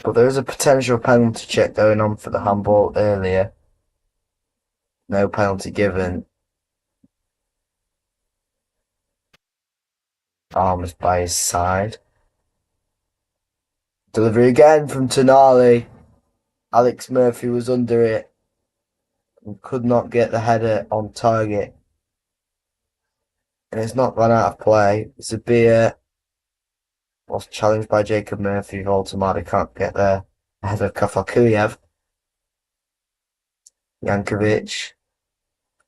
But there is a potential penalty check going on for the handball earlier. No penalty given. Arm is by his side. Delivery again from Tonali. Alex Murphy was under it and could not get the header on target. And it's not gone out of play. Zabir was challenged by Jacob Murphy. Voltamada can't get there. Ahead of Kafakiliev. Yankovic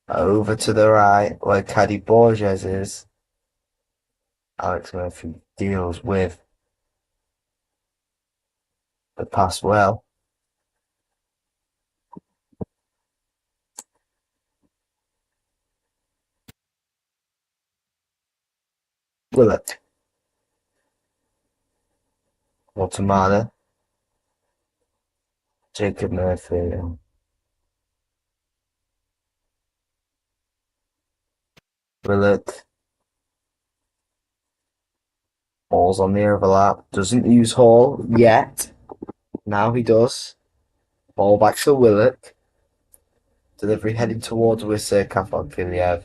over to the right where Caddy Borges is. Alex Murphy deals with the pass well. Willett. Voltamada. Jacob Murphy. Willett. Ball's on the overlap. Doesn't use Hall yet. Now he does. Ball back to Willett. Delivery heading towards Wissa Kafakiliev.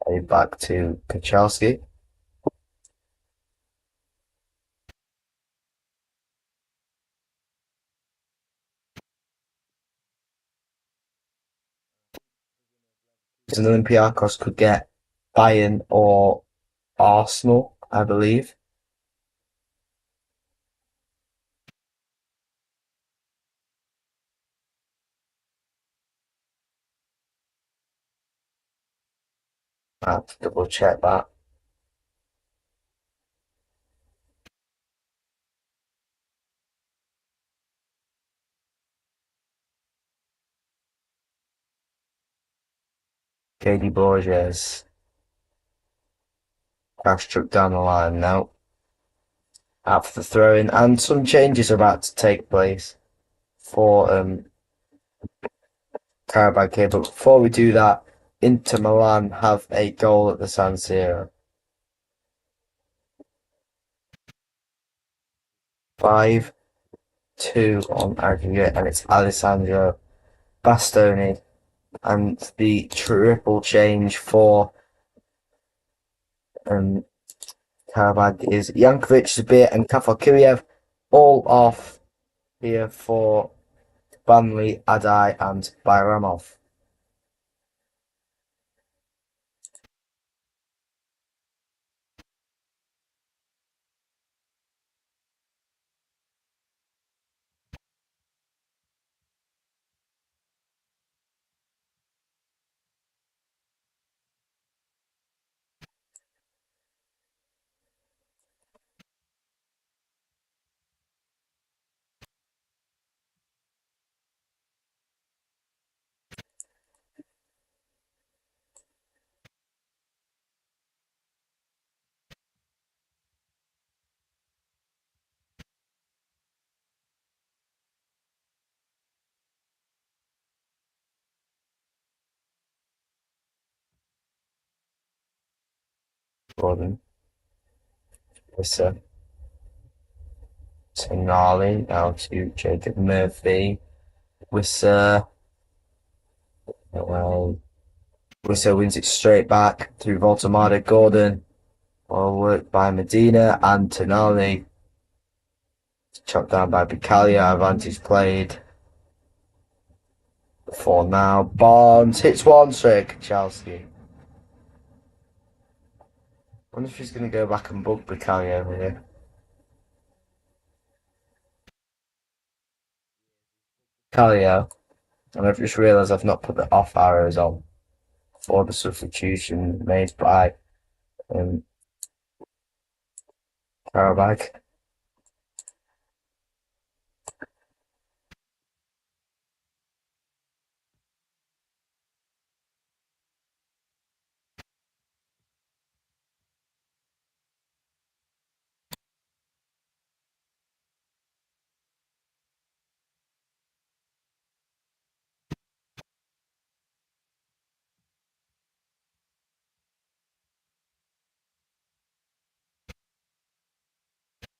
Heading back to Kachalski. And Olympiacos could get Bayern or Arsenal, I believe. I have to double check that. Katie Borges. Crash struck down the line now. After the throw in, and some changes are about to take place for Qarabag here. But before we do that, Inter Milan have a goal at the San Siro. 5-2 on aggregate, and it's Alessandro Bastoni. And the triple change for Qarabag is Yankovic, Zabir, and Kafakiliev, all off here for Banley, Adai, and Bayramov. Gordon. Wissa. Tonali. Now to Jacob Murphy. Wissa. Well, Wissa wins it straight back through Voltamada. Gordon. Well worked by Medina and Tonali. Chopped down by Bicalia. Advantage played. For now, Barnes hits one straight. Chelsea. Wonder if he's going to go back and bug Bacali over here. Calio, and I've just realised I've not put the off arrows on for the substitution made by um, Qarabag.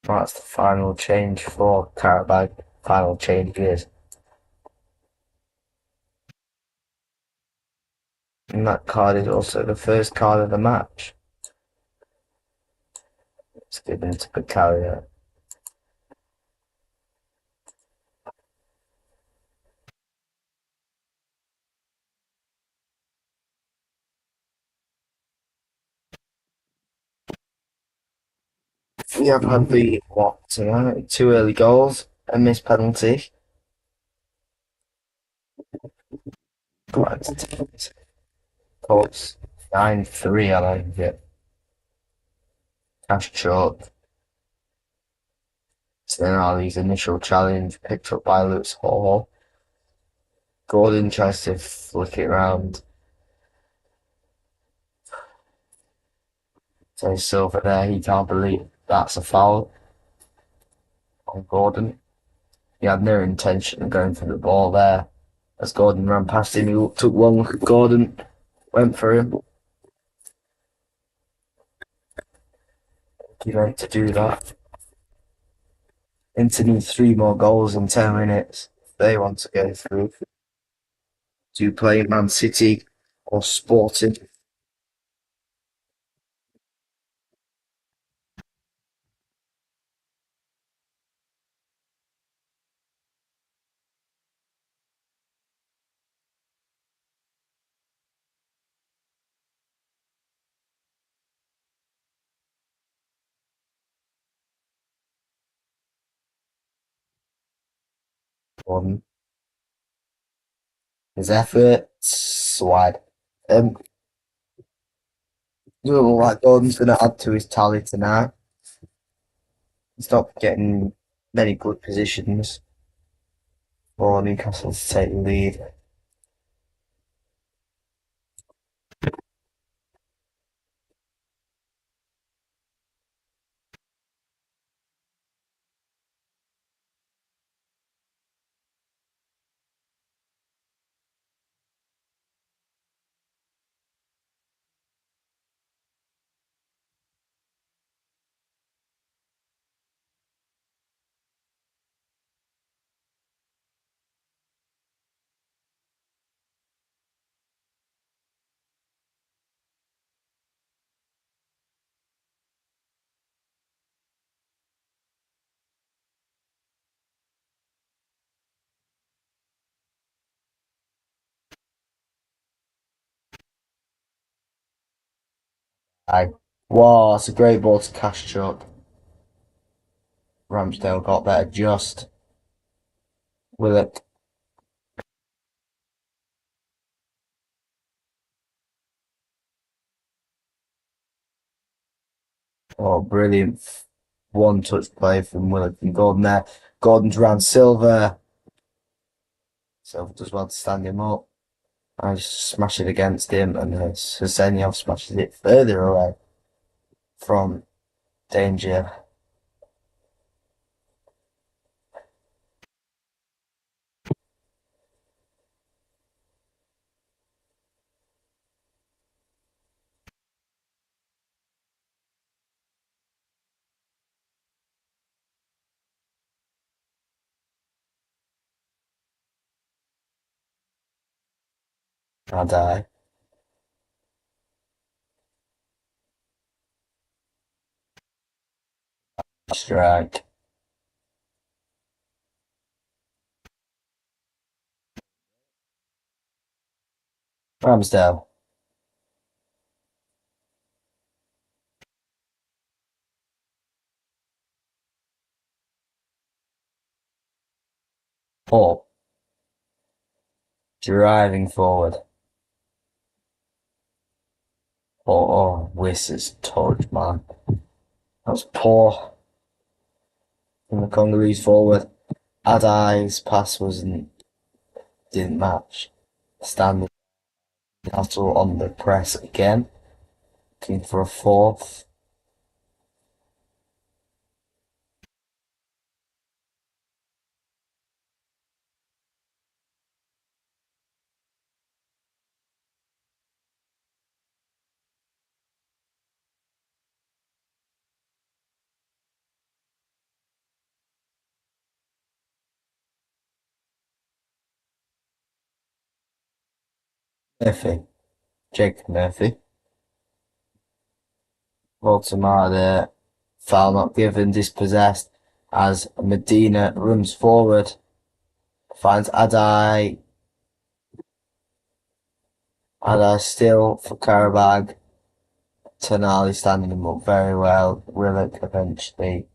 That's the final change for Qarabag. Final change is. And that card is also the first card of the match. It's given to Bacali. We have had the what tonight? Two early goals, a missed penalty. Colts 9-3, I like it. Cash chalk. Stenali's initial challenge picked up by Lewis Hall. Gordon tries to flick it round. So Silver there, he can't believe that's a foul on Gordon. He had no intention of going for the ball there. As Gordon ran past him, he took one look at Gordon, went for him. He meant to do that. Inter needs 3 more goals in 10 minutes. They want to go through to play Man City or Sporting. On his efforts wide. Doesn't look like Gordon's going to add to his tally tonight. He's not getting many good positions for Newcastle to take the lead. Wow, it's a great ball to Cash Chuck. Ramsdale got there just with it. Oh, brilliant. One touch play from Willock and Gordon there. Gordon's round Silver. Silver does well to stand him up. I just smash it against him, and Sesenyov smashes it further away from danger. I die. Strike. Ramsdale. Paul. Driving forward. Oh, Wiss's touch, man. That was poor from the Congolese forward. Adai's pass didn't match. Standing Newcastle on the press again. Looking for a fourth. Murphy. Jacob Murphy. Baltimore there. Foul not given, dispossessed as Medina runs forward. Finds Adai. Adai still for Qarabag. Tonali standing him up very well. Willock eventually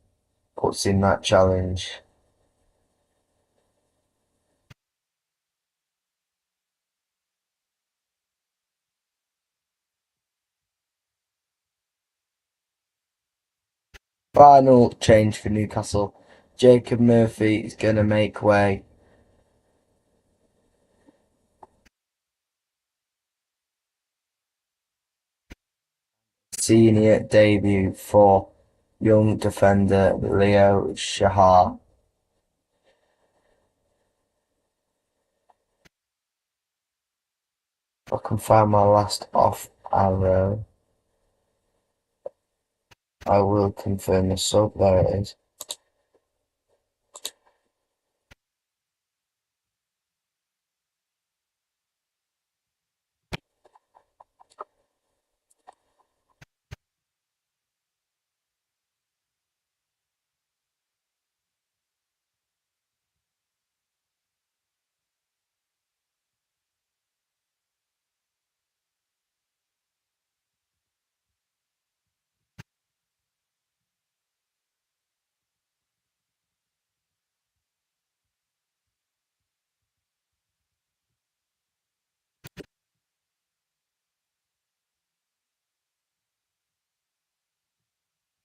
puts in that challenge. Final change for Newcastle. Jacob Murphy is going to make way. Senior debut for young defender Leo Shahar. If I can find my last off arrow, I will confirm the sub. There it is.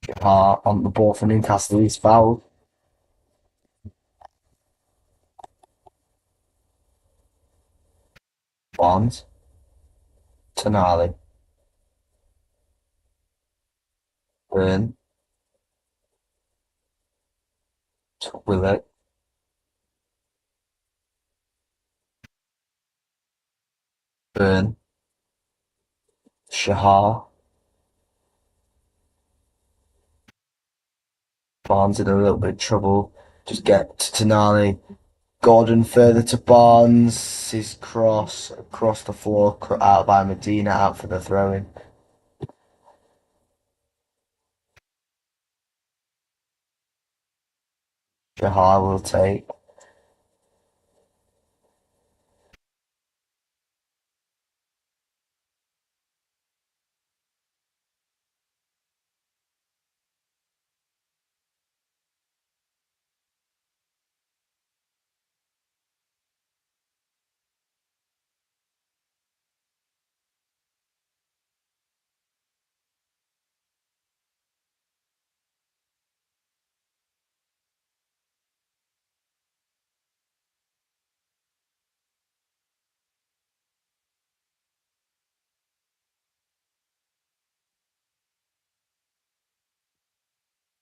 Shahar on the ball for Newcastle. He's fouled. Bonds. Tonali. Burn. Willock. Burn. Shahar. Barnes in a little bit of trouble. Just get to Tonali. Gordon further to Barnes. His cross across the floor, out by Medina, out for the throw-in. Shahar will take.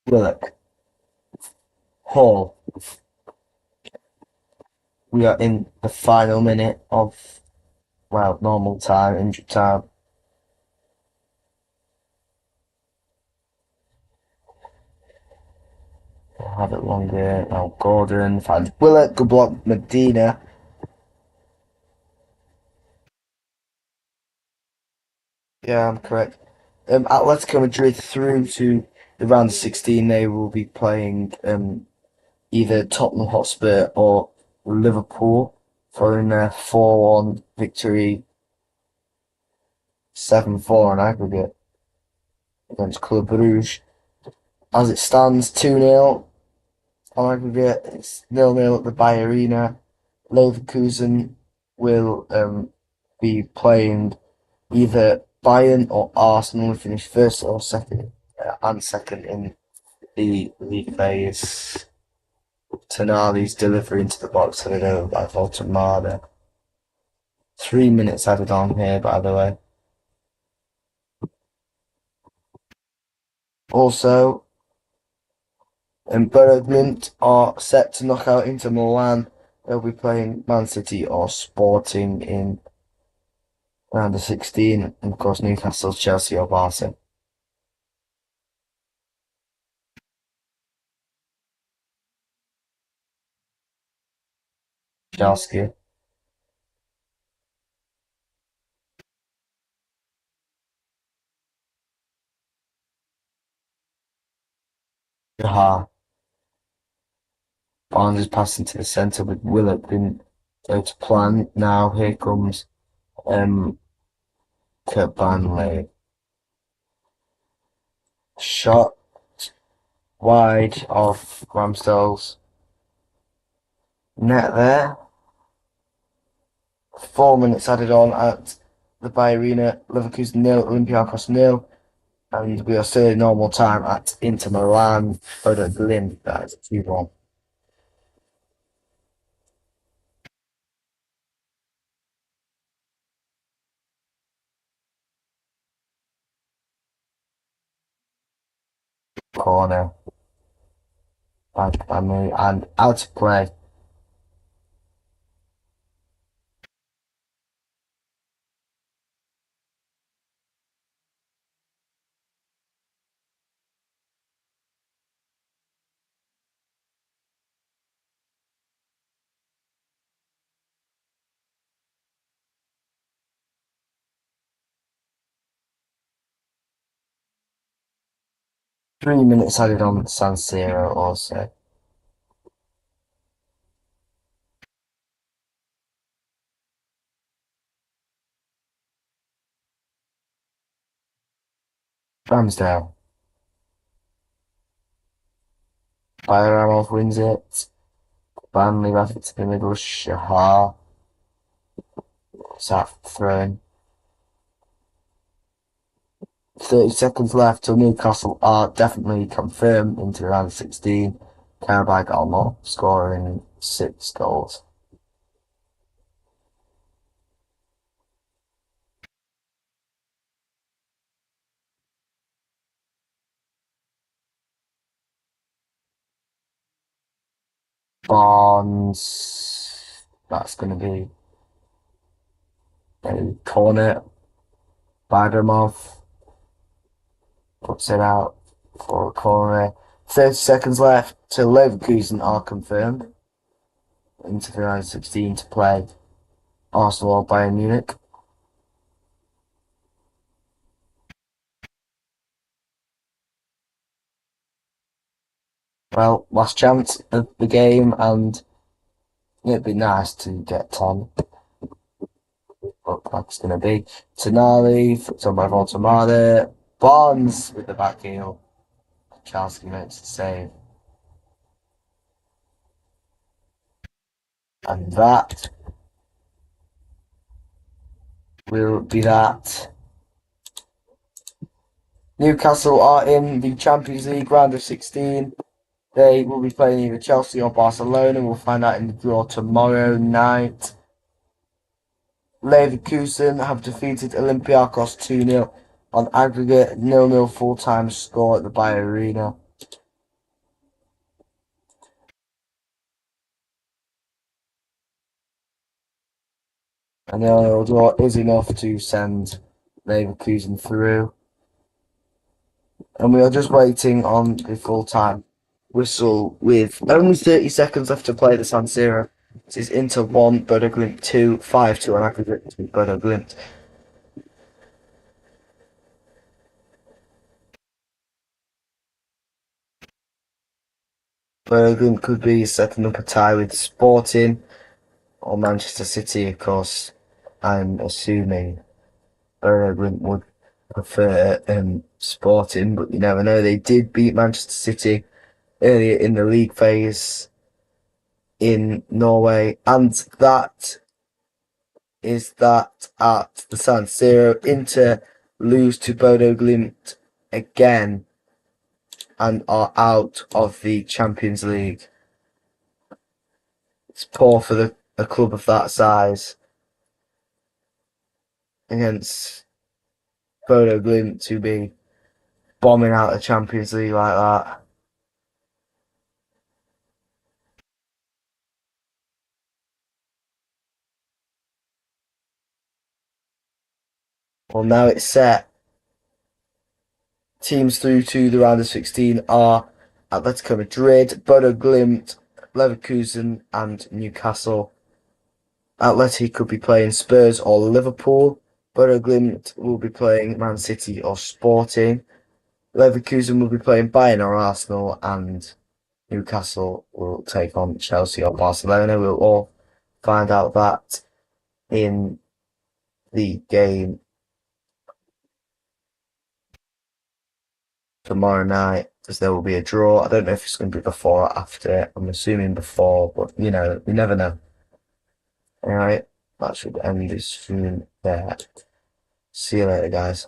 Willock. Hall. We are in the final minute of, well, normal time, injury time. We'll have it longer. Now Gordon finds Willock. Good block, Medina. Yeah, I'm correct. Atletico Madrid through to the round of 16. They will be playing either Tottenham Hotspur or Liverpool following their 4-1 victory 7-4 on aggregate against Club Brugge. As it stands, 2-0 on aggregate. It's 0-0 at the Bay Arena. Leverkusen will be playing either Bayern or Arsenal, and finish first or second and second in the league phase. Tonali's delivery into the box headed over by Voltamada. 3 minutes added on here, by the way. Also, Glimt are set to knock out Inter Milan. They'll be playing Man City or Sporting in round of 16, and of course Newcastle, Chelsea or Barca. Chelsea. Jaha. Barnes is passing to the centre with Willett been go to plan. Now here comes Kurt Banley. Shot wide off Ramsdale's net there. 4 minutes added on at the Bay Arena. Leverkusen 0, Olympiacos 0. And we are still in normal time at Inter Milan. Bodo Glimt, that is 2-1. Corner by Banley and out of play. Three minutes added on San Siro also. Ramsdale. Bayramov wins it. Banley back into the middle. Shahar. Sat throwing. 30 seconds left till Newcastle are definitely confirmed into round 16. Qarabag are not scoring 6 goals. Barnes. That's going to be a corner. Bayramov puts it out for a corner. 30 seconds left till Leverkusen are confirmed into the round 16 to play Arsenal or Bayern Munich. Well, last chance of the game, and it'd be nice to get 10. But that's going to be Tonali, flipped on by Voltamada. Barnes with the back heel. Chelsea makes the save. And that will be that. Newcastle are in the Champions League round of 16. They will be playing either Chelsea or Barcelona. We'll find out in the draw tomorrow night. Leverkusen have defeated Olympiacos 2-0 on aggregate, 0-0 full-time score at the Bay Arena. A 0-0 draw is enough to send Leverkusen through. And we are just waiting on the full-time whistle with only 30 seconds left to play the San Siro. This is Inter 1, Bodo Glimt 2, 5-2 on aggregate to Bodo Glimt. Bodo Glimt could be setting up a tie with Sporting or Manchester City, of course, I'm assuming. Bodo Glimt would prefer Sporting, but you never know. They did beat Manchester City earlier in the league phase in Norway, and that is that at the San Siro. Inter lose to Bodo Glimt again and are out of the Champions League. It's poor for a club of that size against Bodo Glimt to be bombing out the Champions League like that. Well, now it's set. Teams through to the round of 16 are Atletico Madrid, Bodo Glimt, Leverkusen, and Newcastle. Atleti could be playing Spurs or Liverpool. Bodo Glimt will be playing Man City or Sporting. Leverkusen will be playing Bayern or Arsenal, and Newcastle will take on Chelsea or Barcelona. We'll all find out that in the game tomorrow night, as there will be a draw. I don't know if it's going to be before or after. I'm assuming before, but you never know. Alright, that should end this stream there. See you later, guys.